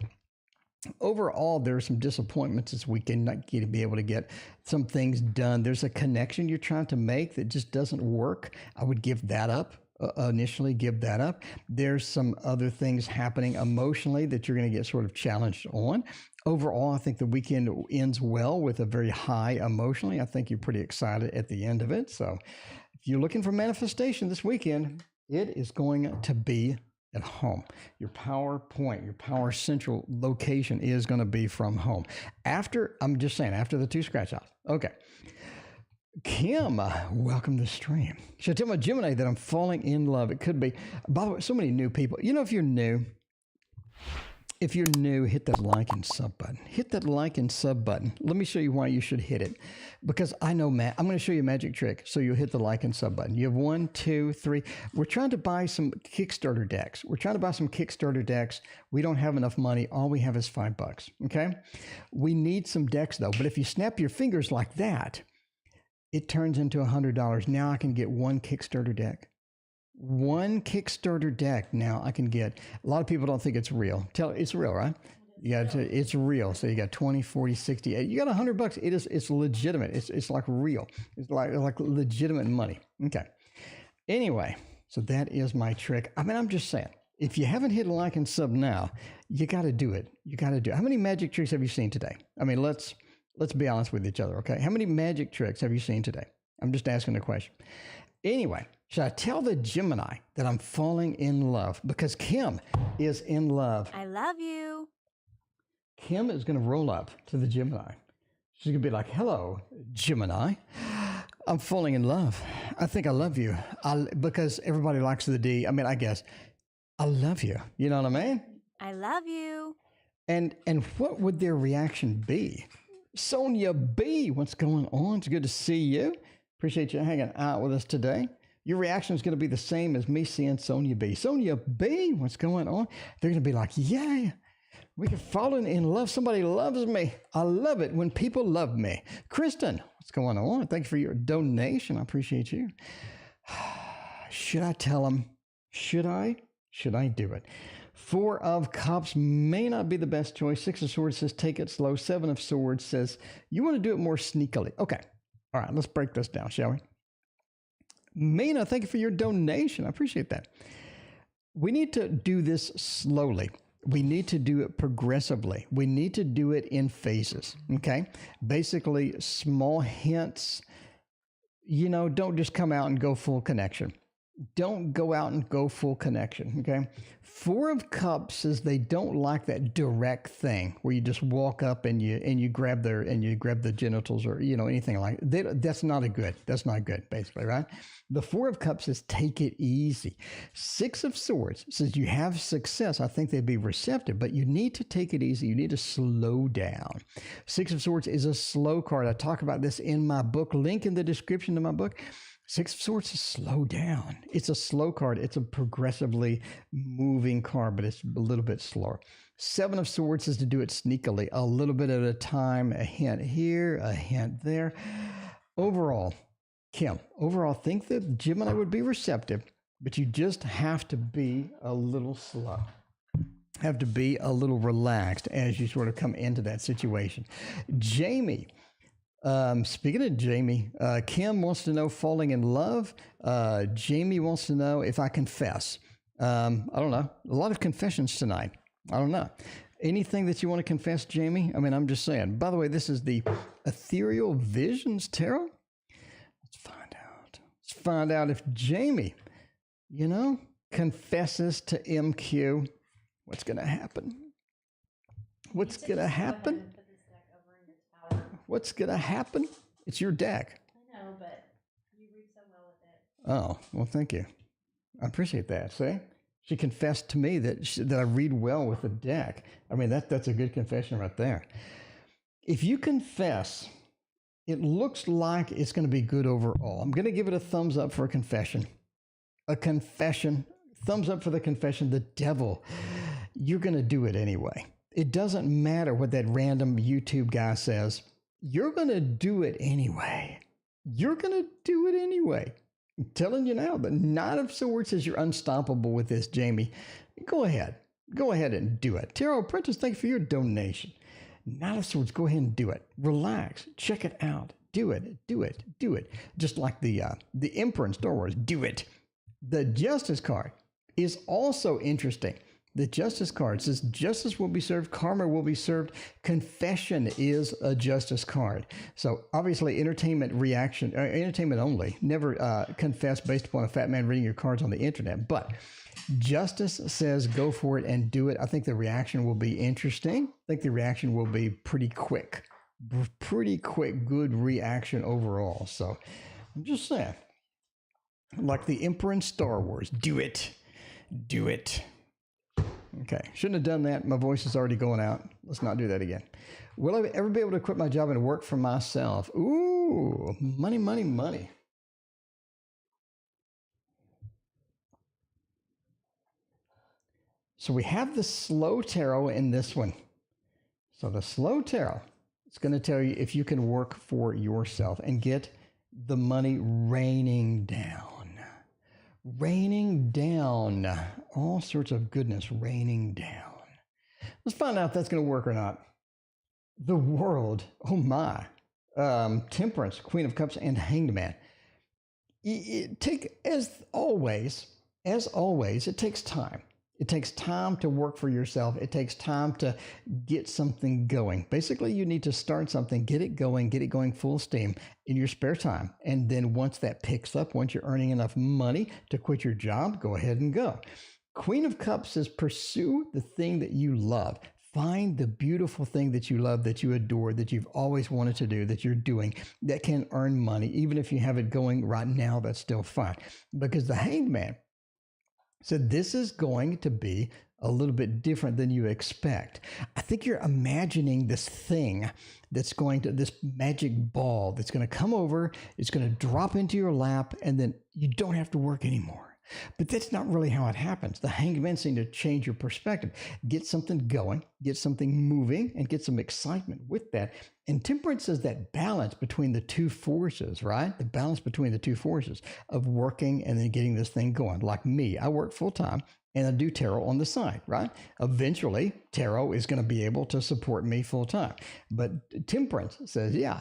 Overall, there are some disappointments this weekend, not going to be able to get some things done. There's a connection you're trying to make that just doesn't work. I would give that up. Initially give that up. There's some other things happening emotionally that you're going to get sort of challenged on. Overall, I think the weekend ends well with a very high emotionally. I think you're pretty excited at the end of it. So if you're looking for manifestation this weekend, it is going to be at home. Your power point, your power central location is going to be from home. I'm just saying, after the 2 scratch offs. Okay. Kim, welcome to the stream. Should I tell my Gemini that I'm falling in love? It could be. By the way, so many new people. You know, if you're new, hit that like and sub button. Hit that like and sub button. Let me show you why you should hit it. Because I know, I'm going to show you a magic trick. So you'll hit the like and sub button. You have 1, 2, 3. We're trying to buy some Kickstarter decks. We don't have enough money. All we have is $5. Okay. We need some decks though. But if you snap your fingers like that, it turns into $100. Now I can get 1 Kickstarter deck. 1 Kickstarter deck now I can get. A lot of people don't think it's real. It's real, right? It's real. So you got 20, 40, 60. You got $100. It's legitimate. It's like real. It's like legitimate money. Okay. Anyway, so that is my trick. I mean, I'm just saying, if you haven't hit like and sub now, you got to do it. How many magic tricks have you seen today? I mean, let's be honest with each other, okay? How many magic tricks have you seen today? I'm just asking the question. Anyway, should I tell the Gemini that I'm falling in love? Because Kim is in love. I love you. Kim is going to roll up to the Gemini. She's going to be like, hello, Gemini. I'm falling in love. I think I love you. Because everybody likes the D. I mean, I guess, I love you. You know what I mean? I love you. And what would their reaction be? Sonia B, what's going on? It's good to see you. Appreciate you hanging out with us today. Your reaction is going to be the same as me seeing Sonia B. Sonia B, what's going on? They're going to be like, yeah, we have fallen in love. Somebody loves me. I love it when people love me. Kristen, what's going on? Thank you for your donation. I appreciate you. Should I tell them? Should I do it? 4 of Cups may not be the best choice. 6 of Swords says take it slow. 7 of Swords says you want to do it more sneakily. Okay. All right, let's break this down, shall we? Mina, thank you for your donation. I appreciate that. We need to do this slowly. We need to do it progressively. We need to do it in phases, okay? Basically, small hints. You know, don't just come out and go full connection. Don't go out and go full connection, okay? 4 of Cups says they don't like that direct thing where you just walk up and you grab the genitals or anything like that. That's not good, basically, right? The 4 of Cups says take it easy. 6 of Swords says you have success. I think they'd be receptive, but you need to take it easy. You need to slow down. 6 of Swords is a slow card. I talk about this in my book. Link in the description to my book. 6 of Swords is slow down. It's a slow card. It's a progressively moving card, but it's a little bit slower. 7 of Swords is to do it sneakily, a little bit at a time, a hint here, a hint there. Overall, Kim, think that Gemini would be receptive, but you just have to be a little slow. Have to be a little relaxed as you sort of come into that situation. Jamie. Speaking of Jamie, Kim wants to know falling in love. Jamie wants to know if I confess. I don't know. A lot of confessions tonight. I don't know. Anything that you want to confess, Jamie? I mean, I'm just saying. By the way, this is the Ethereal Visions Tarot. Let's find out. Let's find out if Jamie, confesses to MQ. What's going to happen? What's going to happen? What's going to happen? It's your deck. I know, but you read so well with it. Oh, well, thank you. I appreciate that. See? She confessed to me that I read well with the deck. I mean, that's a good confession right there. If you confess, it looks like it's going to be good overall. I'm going to give it a thumbs up for a confession. A confession. Thumbs up for the confession. The devil. You're going to do it anyway. It doesn't matter what that random YouTube guy says. You're going to do it anyway. You're going to do it anyway. I'm telling you now, the 9 of Swords says you're unstoppable with this, Jamie. Go ahead. Go ahead and do it. Tarot Apprentice, thank you for your donation. Knight of Swords, go ahead and do it. Relax. Check it out. Do it. Do it. Do it. Just like the Emperor in Star Wars. Do it. The Justice card is also interesting. The Justice card says justice will be served, karma will be served. Confession is a Justice card. So obviously entertainment only. Never confess based upon a fat man reading your cards on the internet. But Justice says go for it and do it. I think the reaction will be interesting. I think the reaction will be pretty quick. Pretty quick, good reaction overall. So I'm just saying. Like the Emperor in Star Wars. Do it. Do it. Okay, shouldn't have done that. My voice is already going out. Let's not do that again. Will I ever be able to quit my job and work for myself? Ooh, money, money, money. So we have the slow tarot in this one. So the slow tarot, it's going to tell you if you can work for yourself and get the money raining down. Raining down. All sorts of goodness raining down. Let's find out if that's going to work or not. The World. Oh my. Temperance, Queen of Cups, and Hanged Man. As always, it takes time. It takes time to work for yourself. It takes time to get something going. Basically, you need to start something, get it going full steam in your spare time. And then once that picks up, once you're earning enough money to quit your job, go ahead and go. Queen of Cups says pursue the thing that you love. Find the beautiful thing that you love, that you adore, that you've always wanted to do, that you're doing, that can earn money. Even if you have it going right now, that's still fine. Because the Hanged Man, so this is going to be a little bit different than you expect. I think you're imagining this thing this magic ball that's going to come over, it's going to drop into your lap, and then you don't have to work anymore. But that's not really how it happens. The Hanged Man seems to change your perspective. Get something going, get something moving, and get some excitement with that. And Temperance is that balance between the two forces, right? The balance between the two forces of working and then getting this thing going. Like me, I work full time and I do tarot on the side, right? Eventually, tarot is going to be able to support me full time. But Temperance says, yeah,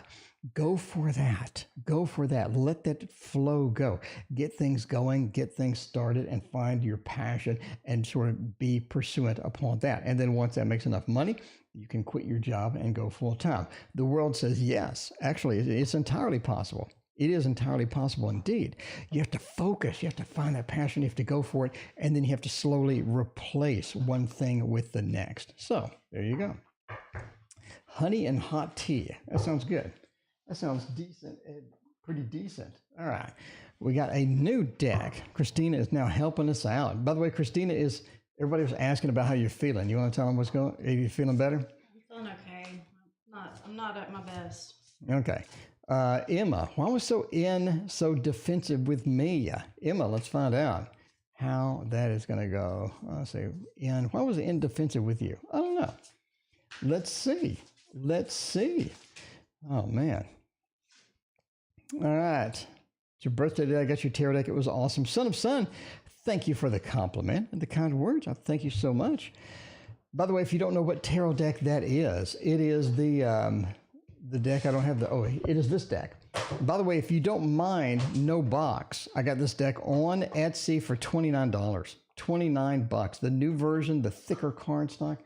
go for that. Go for that. Let that flow go. Get things going, get things started, and find your passion and sort of be pursuant upon that. And then once that makes enough money, you can quit your job and go full time. The World says, yes, actually, it's entirely possible. It is entirely possible indeed. You have to focus. You have to find that passion. You have to go for it. And then you have to slowly replace one thing with the next. So there you go. Honey and hot tea. That sounds good. That sounds decent, pretty decent. All right. We got a new deck. Christina is now helping us out. By the way, everybody was asking about how you're feeling. You want to tell them what's going on? Are you feeling better? I'm feeling okay. I'm not at my best. Okay. Emma, why was so defensive with me? Emma, let's find out how that is going to go. Let's see. Why was N defensive with you? I don't know. Let's see. Oh, man. All right. It's your birthday today. I got your tarot deck. It was awesome. Son of Sun, thank you for the compliment and the kind words. I thank you so much. By the way, if you don't know what tarot deck that is, it is the deck. I don't have it is this deck. By the way, if you don't mind, no box. I got this deck on Etsy for $29. $29. The new version, the thicker cardstock.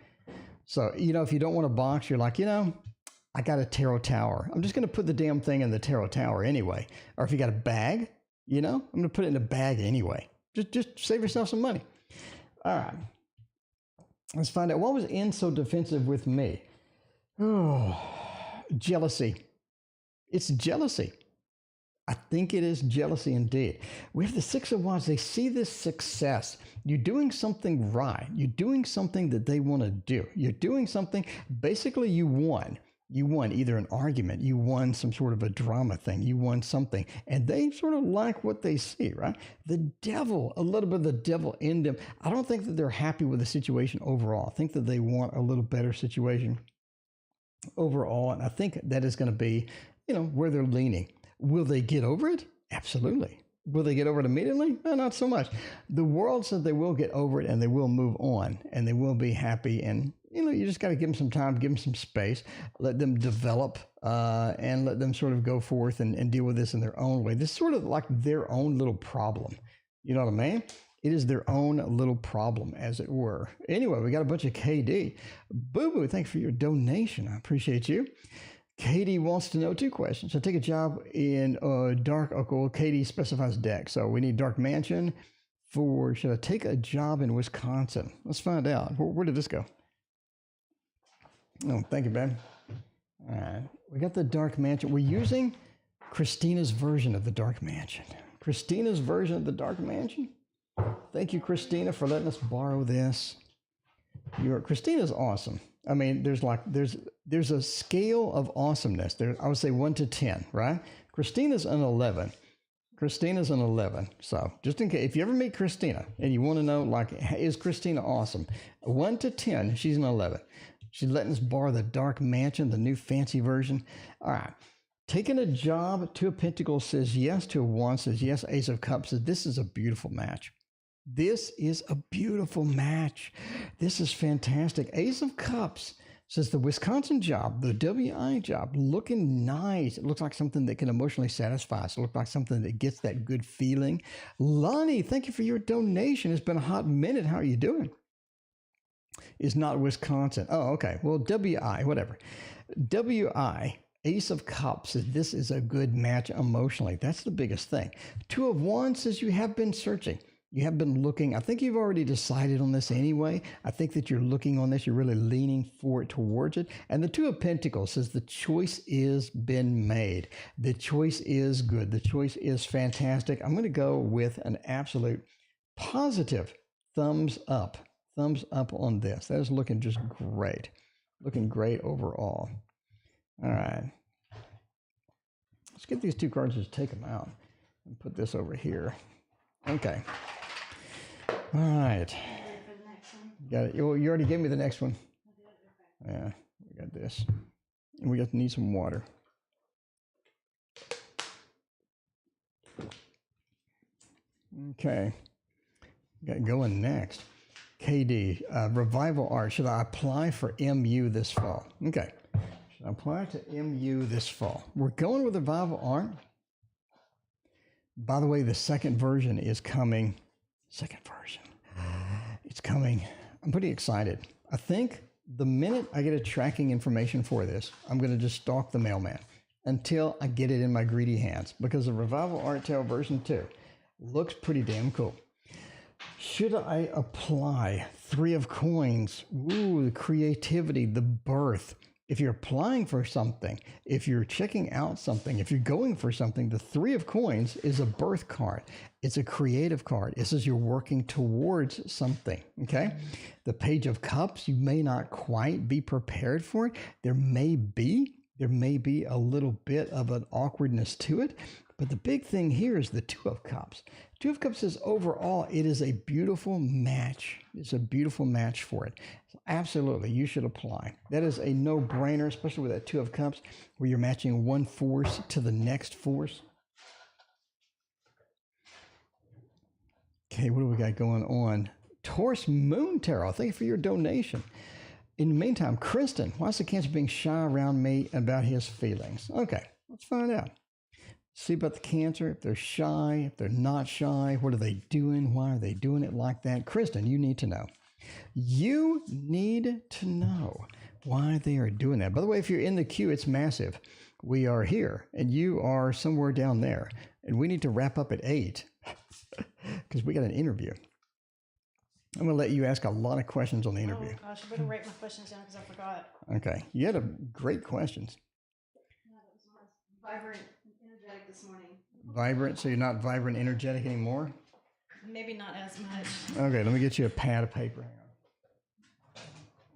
So, if you don't want a box, you're like, I got a tarot tower. I'm just going to put the damn thing in the tarot tower anyway. Or if you got a bag, I'm going to put it in a bag anyway. Just save yourself some money. All right. Let's find out. What was N so defensive with me? Oh, jealousy. It's jealousy. I think it is jealousy indeed. We have the Six of Wands. They see this success. You're doing something right. You're doing something that they want to do. You're doing something, basically you won. You won either an argument, you won some sort of a drama thing, you won something, and they sort of like what they see, right? The devil, a little bit of the devil in them. I don't think that they're happy with the situation overall. I think that they want a little better situation overall, and I think that is going to be, where they're leaning. Will they get over it? Absolutely. Will they get over it immediately? No, not so much. The world says they will get over it and they will move on and they will be happy. And, you just got to give them some time, give them some space, let them develop and let them sort of go forth and deal with this in their own way. This is sort of like their own little problem. You know what I mean? It is their own little problem, as it were. Anyway, we got a bunch of KD. Boo Boo, thanks for your donation. I appreciate you. Katie wants to know 2 questions. I take a job in dark. Okay, well, Katie specifies deck. So we need dark mansion for, should I take a job in Wisconsin? Let's find out. Where did this go? Oh, thank you, babe. All right. We got the dark mansion. We're using Christina's version of the dark mansion. Christina's version of the dark mansion. Thank you, Christina, for letting us borrow this. Christina's awesome. I mean, there's a scale of awesomeness. I would say 1 to 10, right? Christina's an 11. Christina's an 11. So just in case, if you ever meet Christina and you want to know, like, is Christina awesome? 1 to 10, she's an 11. She's letting us borrow the dark mansion, the new fancy version. All right. Taking a job, 2 of Pentacles says yes. 2 of Wands says yes. Ace of Cups says this is a beautiful match. This is a beautiful match. This is fantastic. Ace of Cups says the Wisconsin job, the WI job, looking nice. It looks like something that can emotionally satisfy us. It looks like something that gets that good feeling. Lonnie, thank you for your donation. It's been a hot minute. How are you doing? It's not Wisconsin. Oh, okay. Well, WI, whatever. WI, Ace of Cups says this is a good match emotionally. That's the biggest thing. 2 of Wands says you have been searching. You have been looking. I think you've already decided on this anyway. I think that you're looking on this. You're really leaning towards it. And the 2 of Pentacles says the choice is been made. The choice is good. The choice is fantastic. I'm going to go with an absolute positive thumbs up. Thumbs up on this. That is looking just great. Looking great overall. All right. Let's get these 2 cards and just take them out and put this over here. Okay. All right. Got it. You already gave me the next one. Yeah, we got this. And we got to need some water. Okay. Got going next. KD, Revival Art. Should I apply for MU this fall? Okay. Should I apply to MU this fall? We're going with Revival Art. By the way, the second version is coming. Second version. It's coming. I'm pretty excited. I think the minute I get a tracking information for this, I'm going to just stalk the mailman until I get it in my greedy hands, because the Revival Art Tale version 2 looks pretty damn cool. Should I apply? 3 of Coins. Ooh, the creativity, the birth. If you're applying for something, if you're checking out something, if you're going for something, the 3 of Coins is a birth card. It's a creative card. It says you're working towards something, okay? The Page of Cups, you may not quite be prepared for it. There may be a little bit of an awkwardness to it, but the big thing here is the 2 of Cups. 2 of Cups says overall, it is a beautiful match. It's a beautiful match for it. So absolutely, you should apply. That is a no-brainer, especially with that 2 of Cups, where you're matching one force to the next force. Okay, what do we got going on? Taurus Moon Tarot, thank you for your donation. In the meantime, Kristen, why is the Cancer being shy around me about his feelings? Okay, let's find out. See about the Cancer, if they're shy, if they're not shy, what are they doing? Why are they doing it like that? Kristen, you need to know. You need to know why they are doing that. By the way, if you're in the queue, it's massive. We are here, and you are somewhere down there, and we need to wrap up at 8 because we got an interview. I'm going to let you ask a lot of questions on the interview. Oh gosh, I better write my questions down because I forgot. Okay. You had great questions. Yeah, that was vibrant and energetic this morning. Vibrant, so you're not vibrant, energetic anymore? Maybe not as much. Okay, let me get you a pad of paper. Hang on.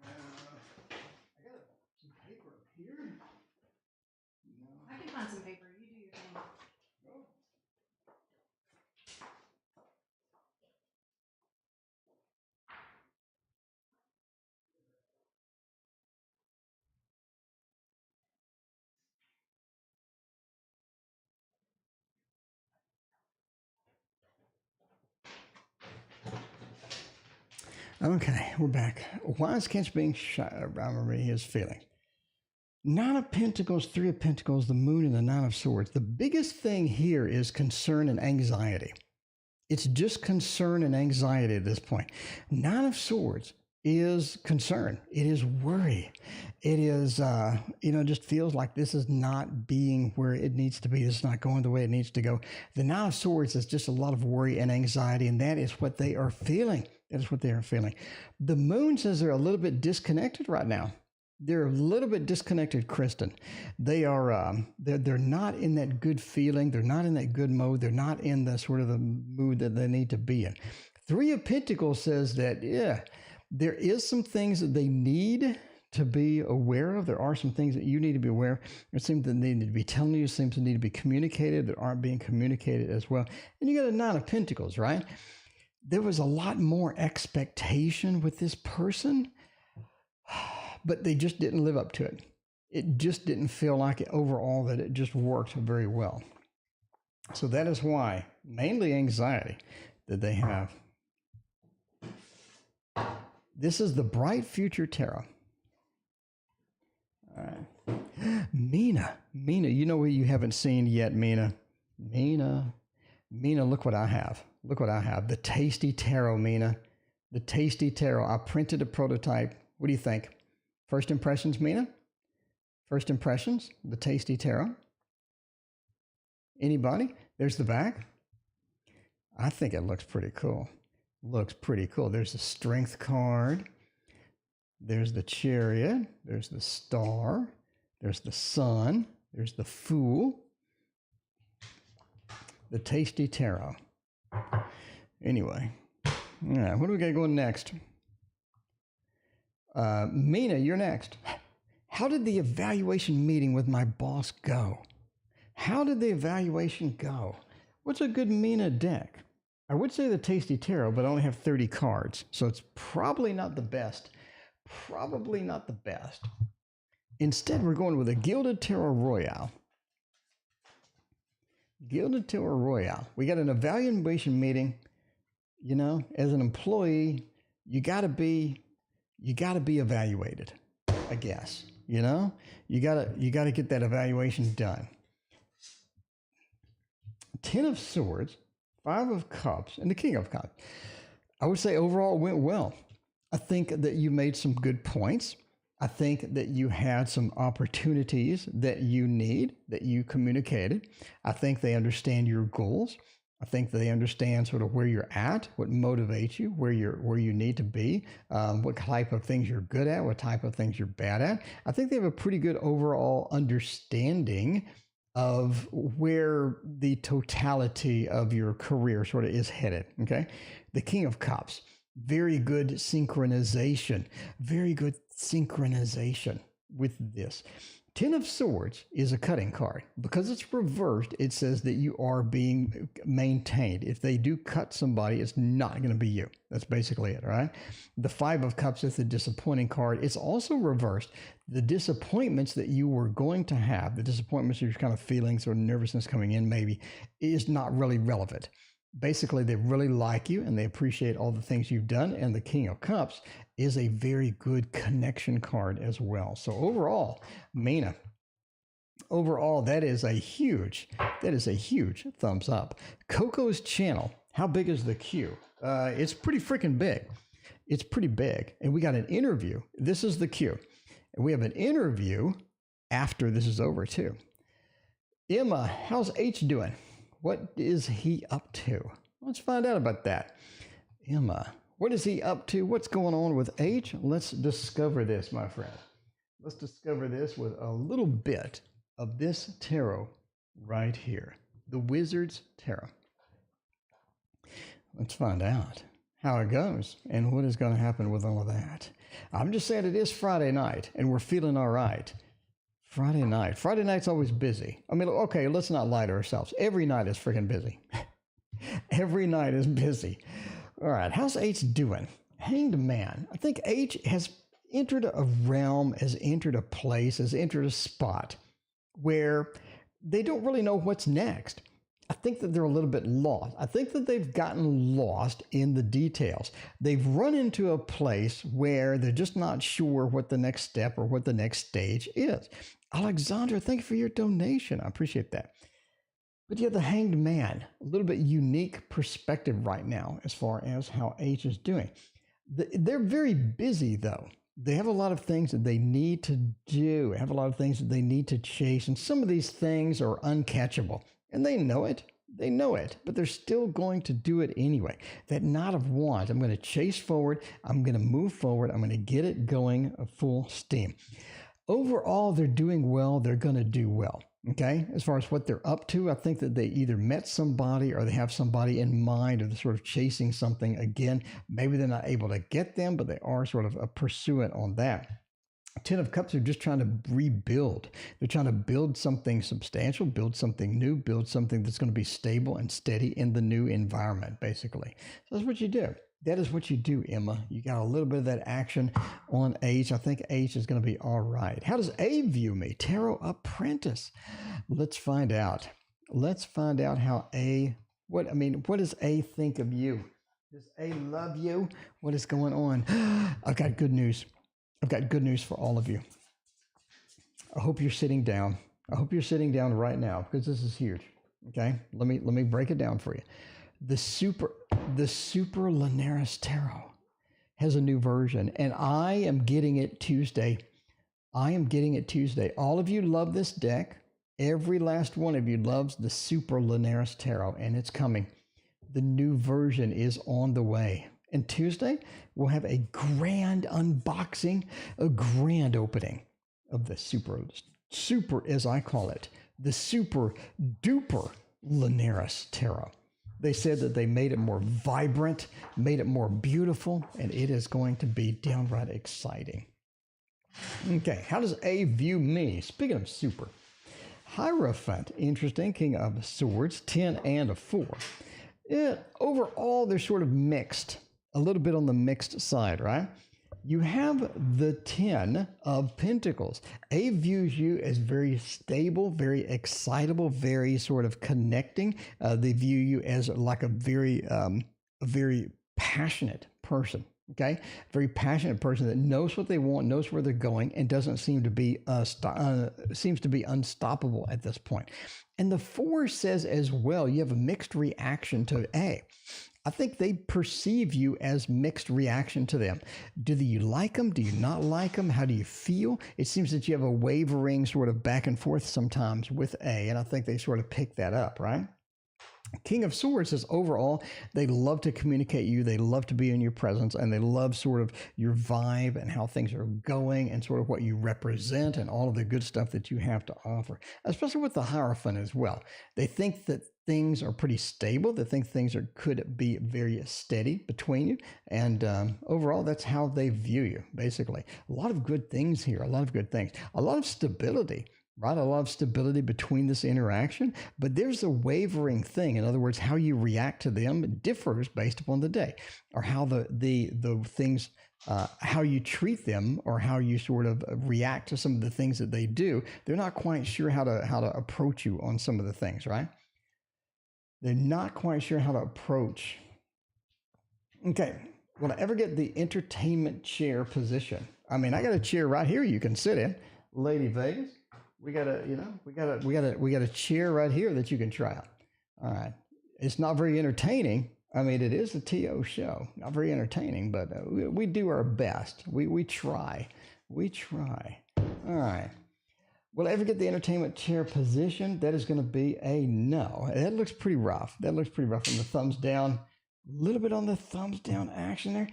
I got some paper up here. I can find some paper. You do your thing. Okay, we're back. Why is Cancer being shy? I remember his feeling. Nine of Pentacles, Three of Pentacles, the Moon, and the Nine of Swords. The biggest thing here is concern and anxiety. It's just concern and anxiety at this point. Nine of Swords is concern. It is worry. It is, just feels like this is not being where it needs to be. It's not going the way it needs to go. The Nine of Swords is just a lot of worry and anxiety, and that is what they are feeling. That is what they are feeling. The Moon says they're a little bit disconnected right now. They're a little bit disconnected, Kristen. They are, they're not in that good feeling. They're not in that good mode. They're not in the sort of the mood that they need to be in. Three of Pentacles says that, there is some things that they need to be aware of. There are some things that you need to be aware of. There's things that they need to be telling you, things that need to be communicated that aren't being communicated as well. And you got a Nine of Pentacles, right? There was a lot more expectation with this person, but they just didn't live up to it. It just didn't feel like it overall that it just worked very well. So that is why, mainly anxiety, that they have. This is the Bright Future Tarot. All right. Mina, you know what you haven't seen yet, Mina, look what I have. Look what I have. The Tasty Tarot, Mina. The Tasty Tarot. I printed a prototype. What do you think? First impressions, Mina? First impressions, the Tasty Tarot. Anybody? There's the back. I think it looks pretty cool. Looks pretty cool. There's the Strength card. There's the Chariot. There's the Star. There's the Sun. There's the Fool. The Tasty Tarot. Anyway, all right, what do we got going next? Mina, you're next. How did the evaluation meeting with my boss go? How did the evaluation go? What's a good Mina deck? I would say the Tasty Tarot, but I only have 30 cards, so it's probably not the best. Probably not the best. Instead, we're going with a Gilded Tarot Royale. Gilded Tarot Royale. We got an evaluation meeting. You know, as an employee, you got to be evaluated, I guess. You know, you gotta get that evaluation done. Ten of Swords, Five of Cups, and the King of Cups. I would say overall it went well. I think that you made some good points. I think that you had some opportunities that you need, that you communicated. I think they understand your goals. I think they understand sort of where you're at, what motivates you, where you need to be, what type of things you're good at, what type of things you're bad at. I think they have a pretty good overall understanding of where the totality of your career sort of is headed, okay? The King of Cups, very good synchronization with this. Ten of Swords is a cutting card. Because it's reversed, it says that you are being maintained. If they do cut somebody, it's not going to be you. That's basically it, all right? The Five of Cups is the disappointing card. It's also reversed. The disappointments that you were going to have, the disappointments of your kind of feelings or nervousness coming in maybe, is not really relevant. Basically, they really like you and they appreciate all the things you've done. And the King of Cups is a very good connection card as well. So overall, Mina, that is a huge thumbs up. Coco's channel. How big is the queue? It's pretty freaking big. It's pretty big. And we got an interview. This is the queue. And we have an interview after this is over too. Emma, how's H doing? What is he up to? Let's find out about that. Emma, what is he up to? What's going on with H? Let's discover this, my friend. Let's discover this with a little bit of this tarot right here. The Wizard's Tarot. Let's find out how it goes and what is going to happen with all of that. I'm just saying it is Friday night and we're feeling all right. Friday night's always busy. I mean, okay, let's not lie to ourselves. Every night is freaking busy. Every night is busy. All right, how's H doing? Hanged Man. I think H has entered a realm, has entered a place, has entered a spot where they don't really know what's next. I think that they're a little bit lost. I think that they've gotten lost in the details. They've run into a place where they're just not sure what the next step or what the next stage is. Alexandra, thank you for your donation. I appreciate that. But you have the Hanged Man, a little bit unique perspective right now as far as how H is doing. They're very busy, though. They have a lot of things that they need to do, have a lot of things that they need to chase, and some of these things are uncatchable. And they know it, but they're still going to do it anyway. That knot of wands, I'm going to chase forward, I'm going to move forward, I'm going to get it going full steam. Overall, they're doing well, they're going to do well. Okay, as far as what they're up to, I think that they either met somebody or they have somebody in mind, or they're sort of chasing something again. Maybe they're not able to get them, but they are sort of a pursuant on that. Ten of Cups are just trying to rebuild. They're trying to build something substantial, build something new, build something that's going to be stable and steady in the new environment, basically. So that's what you do. That is what you do, Emma. You got a little bit of that action on H. I think H is going to be all right. How does A view me? Tarot Apprentice. Let's find out. Let's find out how A, what does A think of you? Does A love you? What is going on? I've got good news. I've got good news for all of you. I hope you're sitting down. I hope you're sitting down right now, because this is huge. Okay? Let me break it down for you. The Super Linares Tarot has a new version, and I am getting it Tuesday. All of you love this deck. Every last one of you loves the Super Linares Tarot, and it's coming. The new version is on the way. And Tuesday, we'll have a grand unboxing, a grand opening of the super, as I call it, the Super Duper Linares Tarot. They said that they made it more vibrant, made it more beautiful, and it is going to be downright exciting. Okay, how does A view me? Speaking of super, Hierophant, interesting, King of Swords, 10 and a 4. Overall, they're sort of mixed, a little bit on the mixed side, right? You have the 10 of Pentacles. A views you as very stable, very excitable, very sort of connecting. They view you as like a very passionate person. Okay, very passionate person that knows what they want, knows where they're going, and doesn't seem to be seems to be unstoppable at this point. And the 4 says as well, you have a mixed reaction to A. I think they perceive you as mixed reaction to them. Do you like them? Do you not like them? How do you feel? It seems that you have a wavering sort of back and forth sometimes with A, and I think they sort of pick that up, right? King of Swords says overall, they love to communicate you, they love to be in your presence, and they love sort of your vibe and how things are going and sort of what you represent and all of the good stuff that you have to offer, especially with the Hierophant as well. They think that things are pretty stable. They think things could be very steady between you. And overall, that's how they view you, basically. A lot of good things here, a lot of good things, a lot of stability. Right, a lot of stability between this interaction, but there's a wavering thing. In other words, how you react to them differs based upon the day, or how the things, how you treat them, or how you sort of react to some of the things that they do. They're not quite sure how to approach you on some of the things, right? They're not quite sure how to approach. Okay, will I ever get the entertainment chair position? I mean, I got a chair right here you can sit in, Lady Vegas. We got a chair right here that you can try out. All right. It's not very entertaining. I mean, it is a TO show. Not very entertaining, but we do our best. We try. We try. All right. Will I ever get the entertainment chair position? That is going to be a no. That looks pretty rough. That looks pretty rough on the thumbs down. A little bit on the thumbs down action there.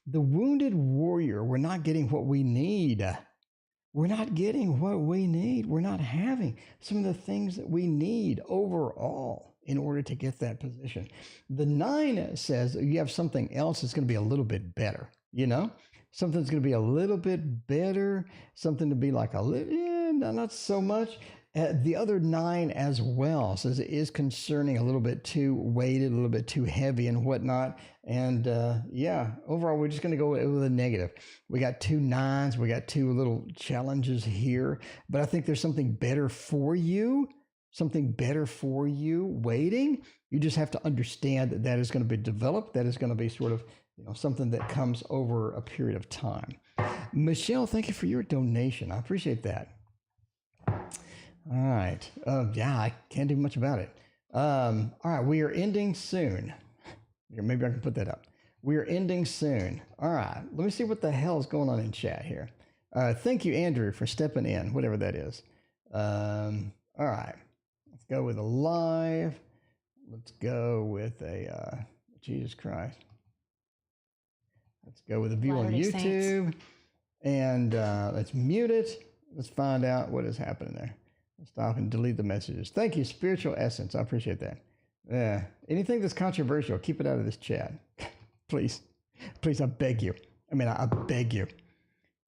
The Wounded Warrior, we're not getting what we need. We're not getting what we need. We're not having some of the things that we need overall in order to get that position. The 9 says you have something else that's going to be a little bit better, you know? Something's going to be a little bit better, something to be like a little, not so much. The other 9 as well says it is concerning a little bit too weighted, a little bit too heavy and whatnot. And overall, we're just going to go with a negative. We got 2 9s. We got 2 little challenges here. But I think there's something better for you something better for you waiting. You just have to understand that that is going to be developed. That is going to be sort of, something that comes over a period of time. Michelle, thank you for your donation. I appreciate that. All right. Yeah, I can't do much about it. All right, we are ending soon. Maybe I can put that up. We are ending soon. All right, let me see what the hell is going on in chat here. Thank you, Andrew, for stepping in, whatever that is. All right, let's go with a live. Let's go with a, Jesus Christ. Let's go with a view on Latter-day YouTube. Saints. And let's mute it. Let's find out what is happening there. Let's stop and delete the messages. Thank you, Spiritual Essence. I appreciate that. Yeah. Anything that's controversial, keep it out of this chat. Please. Please, I beg you. I beg you.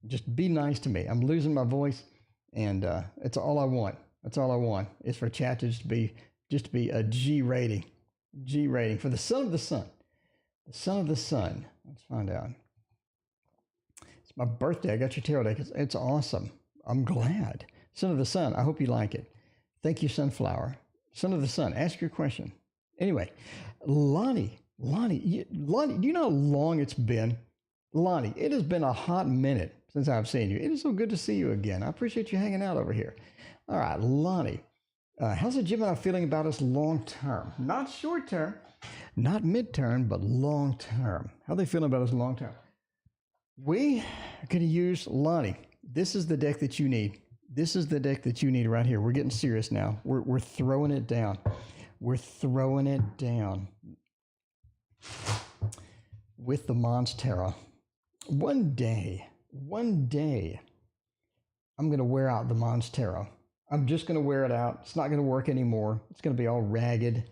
Just be nice to me. I'm losing my voice, and it's all I want. That's all I want is for chat to just be a G rating. G rating for the son of the sun. The son of the sun. Let's find out. It's my birthday. I got your tarot deck. It's awesome. I'm glad. Son of the sun. I hope you like it. Thank you, Sunflower. Son of the sun. Ask your question. Anyway, Lonnie, do you know how long it's been? Lonnie, it has been a hot minute since I've seen you. It is so good to see you again. I appreciate you hanging out over here. All right, Lonnie, how's the Gemini feeling about us long term? Not short term, not midterm, but long term. How are they feeling about us long term? We are going to use Lonnie. This is the deck that you need. This is the deck that you need right here. We're getting serious now. We're throwing it down. We're throwing it down with the Mons Tarot. One day, I'm going to wear out the Mons Tarot. I'm just going to wear it out. It's not going to work anymore. It's going to be all ragged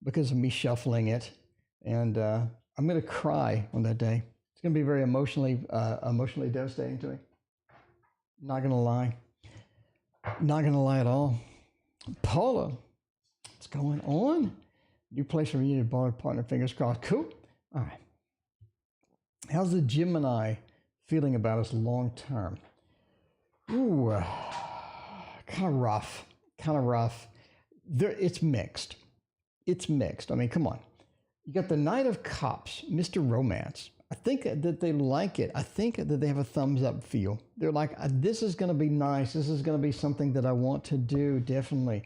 because of me shuffling it. And I'm going to cry on that day. It's going to be very emotionally devastating to me. Not going to lie. Not going to lie at all. Paula, what's going on? New place for reunion, partner, fingers crossed. Cool. All right. How's the Gemini feeling about us long term? Ooh, kind of rough. It's mixed. I mean, come on. You got the Knight of Cups, Mr. Romance. I think that they like it. I think that they have a thumbs up feel. They're like, this is going to be nice. This is going to be something that I want to do, definitely.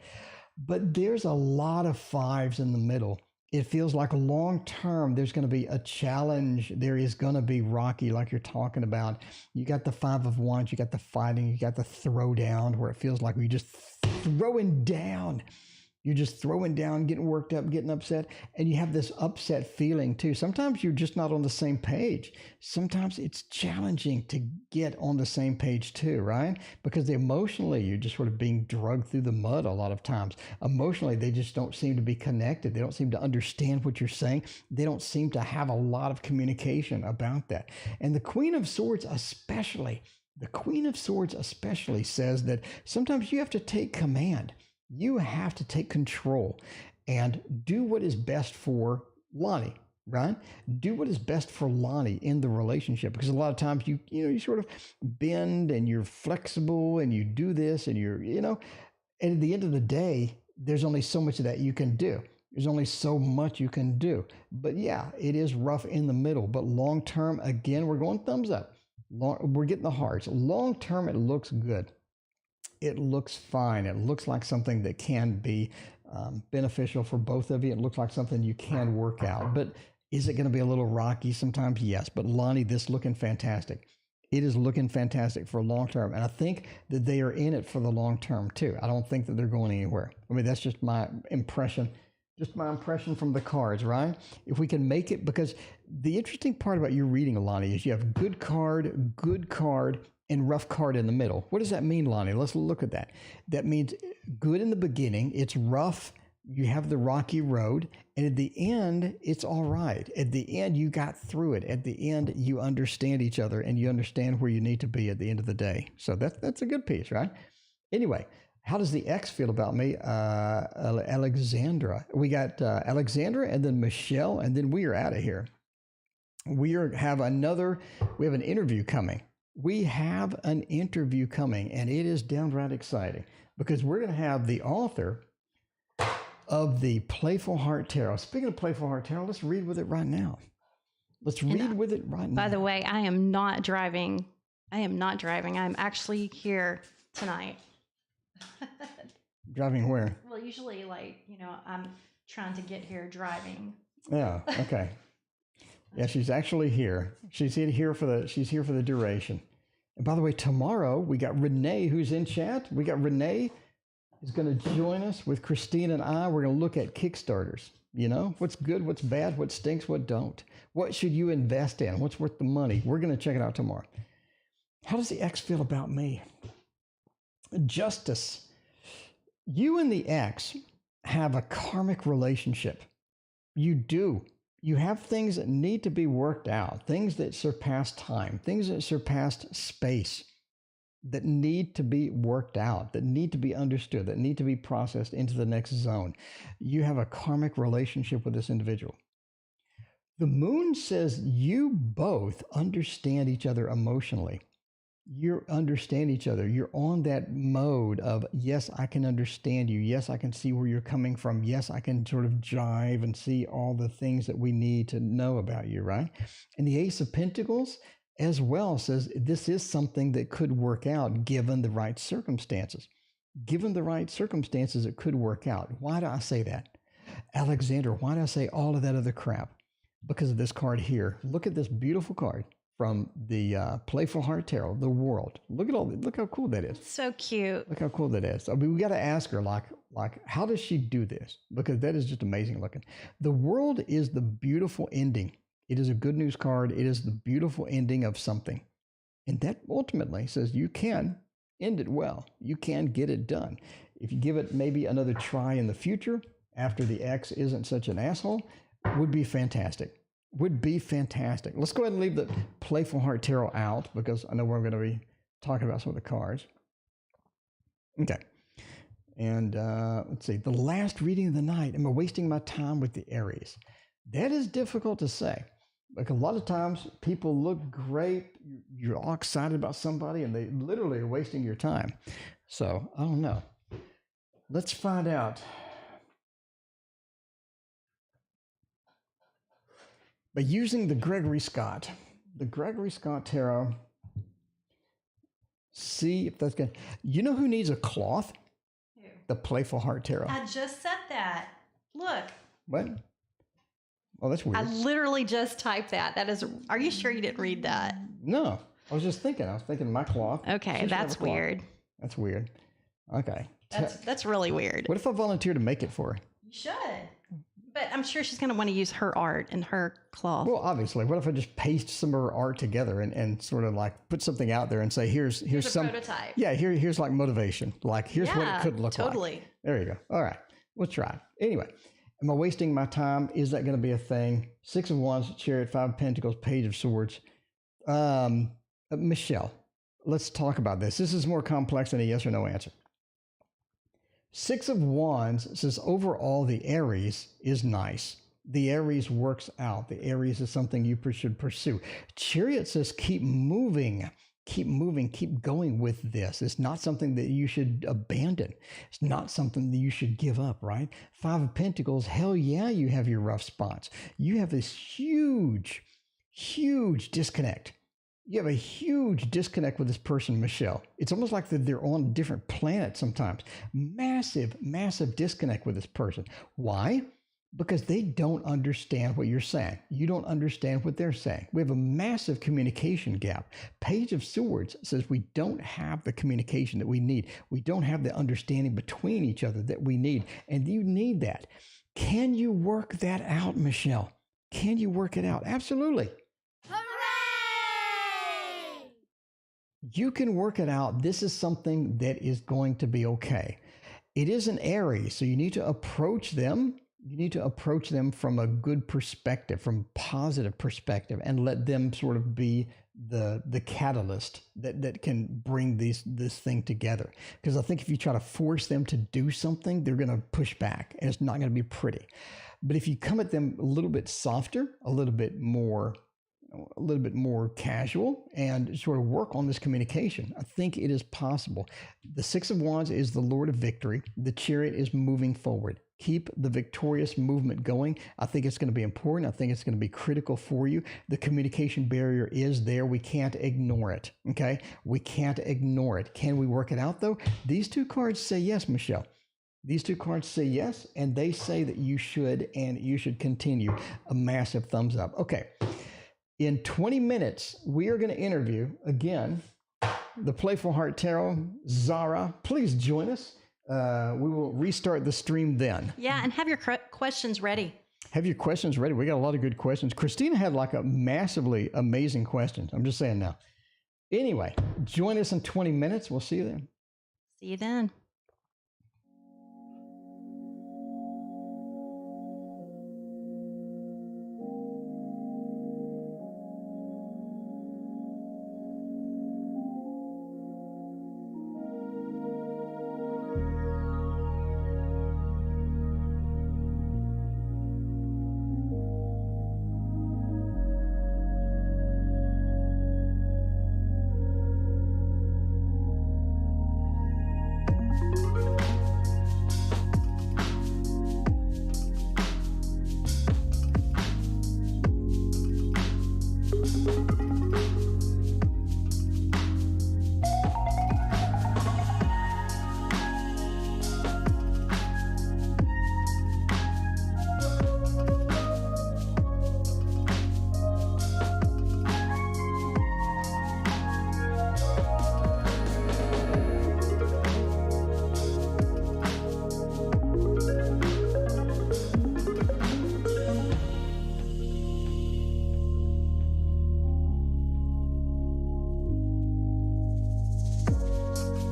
But there's a lot of fives in the middle. It feels like long term, there's going to be a challenge. There is going to be rocky, like you're talking about. You got the Five of Wands, you got the fighting, you got the throwdown, where it feels like you're just throwing down. You're just throwing down, getting worked up, getting upset, and you have this upset feeling too. Sometimes you're just not on the same page. Sometimes it's challenging to get on the same page too, right? Because emotionally, you're just sort of being drugged through the mud a lot of times. Emotionally, they just don't seem to be connected. They don't seem to understand what you're saying. They don't seem to have a lot of communication about that. And the Queen of Swords especially says that sometimes you have to take command. You have to take control and do what is best for Lonnie, right? Do what is best for Lonnie in the relationship, because a lot of times you sort of bend and you're flexible and you do this and and at the end of the day, there's only so much of that you can do. There's only so much you can do. But yeah, it is rough in the middle, but long term, again, we're going thumbs up. We're getting the hearts. Long term, it looks good. It looks fine. It looks like something that can be beneficial for both of you. It looks like something you can work out. But is it going to be a little rocky sometimes? Yes. But Lonnie, this is looking fantastic. It is looking fantastic for long term. And I think that they are in it for the long term too. I don't think that they're going anywhere. I mean, that's just my impression. Just my impression from the cards, right? If we can make it, because the interesting part about your reading, Lonnie, is you have good card, and rough card in the middle. What does that mean, Lonnie? Let's look at that. That means good in the beginning. It's rough. You have the rocky road. And at the end, it's all right. At the end, you got through it. At the end, you understand each other and you understand where you need to be at the end of the day. So that's a good piece, right? Anyway, how does the X feel about me? Alexandra. We got Alexandra and then Michelle, and then we are out of here. We have an interview coming. We have an interview coming, and it is downright exciting because we're going to have the author of the Playful Heart Tarot. Speaking of Playful Heart Tarot, let's read with it right now. Let's read with it right now. By the way, I am not driving. I'm actually here tonight. Driving where? Well, usually, I'm trying to get here driving. Yeah. Okay. Yeah, she's actually here. She's here for the duration. And by the way, tomorrow we got Renee who's in chat. We got Renee is going to join us with Christine and I. We're going to look at Kickstarters. You know, what's good, what's bad, what stinks, what don't. What should you invest in? What's worth the money? We're going to check it out tomorrow. How does the ex feel about me? Justice. You and the ex have a karmic relationship. You do. You have things that need to be worked out, things that surpass time, things that surpass space, that need to be worked out, that need to be understood, that need to be processed into the next zone. You have a karmic relationship with this individual. The moon says you both understand each other emotionally. You understand each other. You're on that mode of, yes, I can understand you. Yes, I can see where you're coming from. Yes, I can sort of jive and see all the things that we need to know about you, right? And the Ace of Pentacles as well says this is something that could work out given the right circumstances. Given the right circumstances, it could work out. Why do I say that? Alexander, why do I say all of that other crap? Because of this card here. Look at this beautiful card from the Playful Heart Tarot, the World. Look how cool that is. So cute. Look how cool that is. I mean, we got to ask her, like, how does she do this? Because that is just amazing looking. The World is the beautiful ending. It is a good news card. It is the beautiful ending of something. And that ultimately says you can end it well. You can get it done. If you give it maybe another try in the future, after the ex isn't such an asshole, would be fantastic. Would be fantastic. Let's go ahead and leave the Playful Heart Tarot out because I know we're going to be talking about some of the cards. Okay. And let's see. The last reading of the night. Am I wasting my time with the Aries? That is difficult to say. Like a lot of times people look great. You're all excited about somebody and they literally are wasting your time. So I don't know. Let's find out. By using the Gregory Scott Tarot, see if that's good. You know who needs a cloth? Who? The Playful Heart Tarot. I just said that. Look. What? Oh, that's weird. I literally just typed that. Are you sure you didn't read that? No, I was thinking my cloth. Okay, that's weird. That's weird. Okay. That's really weird. What if I volunteer to make it for her? You should. But I'm sure she's going to want to use her art and her cloth. Well, obviously. What if I just paste some of her art together and sort of like put something out there and say, here's some prototype. Yeah, here's like motivation. Like here's what it could look like. Totally. There you go. All right. We'll try. Anyway, am I wasting my time? Is that going to be a thing? 6 of Wands, Chariot, 5 of Pentacles, Page of Swords. Michelle, let's talk about this. This is more complex than a yes or no answer. 6 of Wands says overall the Aries is nice. The Aries works out. The Aries is something you should pursue. Chariot says keep moving, keep going with this. It's not something that you should abandon. It's not something that you should give up, right? 5 of Pentacles, hell yeah, you have your rough spots. You have this huge disconnect. You have a huge disconnect with this person, Michelle. It's almost like they're on a different planet sometimes. Massive disconnect with this person. Why? Because they don't understand what you're saying. You don't understand what they're saying. We have a massive communication gap. Page of Swords says we don't have the communication that we need. We don't have the understanding between each other that we need. And you need that. Can you work that out, Michelle? Can you work it out? Absolutely. You can work it out. This is something that is going to be okay. It is an Aries, so you need to approach them. You need to approach them from a good perspective, from positive perspective, and let them sort of be the catalyst that can bring this thing together. Because I think if you try to force them to do something, they're going to push back, and it's not going to be pretty. But if you come at them a little bit softer, a little bit more casual, and sort of work on this communication, I think it is possible. The 6 of Wands is the Lord of Victory. The Chariot is moving forward. Keep the victorious movement going. I think it's going to be important. I think it's going to be critical for you. The communication barrier is there. We can't ignore it. Okay? We can't ignore it. Can we work it out though? These two cards say yes, Michelle. These two cards say yes, and they say that you should, and you should continue. A massive thumbs up. Okay. In 20 minutes, we are going to interview again the Playful Heart Tarot, Zara. Please join us. We will restart the stream then. Yeah, and have your questions ready. Have your questions ready. We got a lot of good questions. Christina had like a massively amazing question. I'm just saying now. Anyway, join us in 20 minutes. We'll see you then. See you then.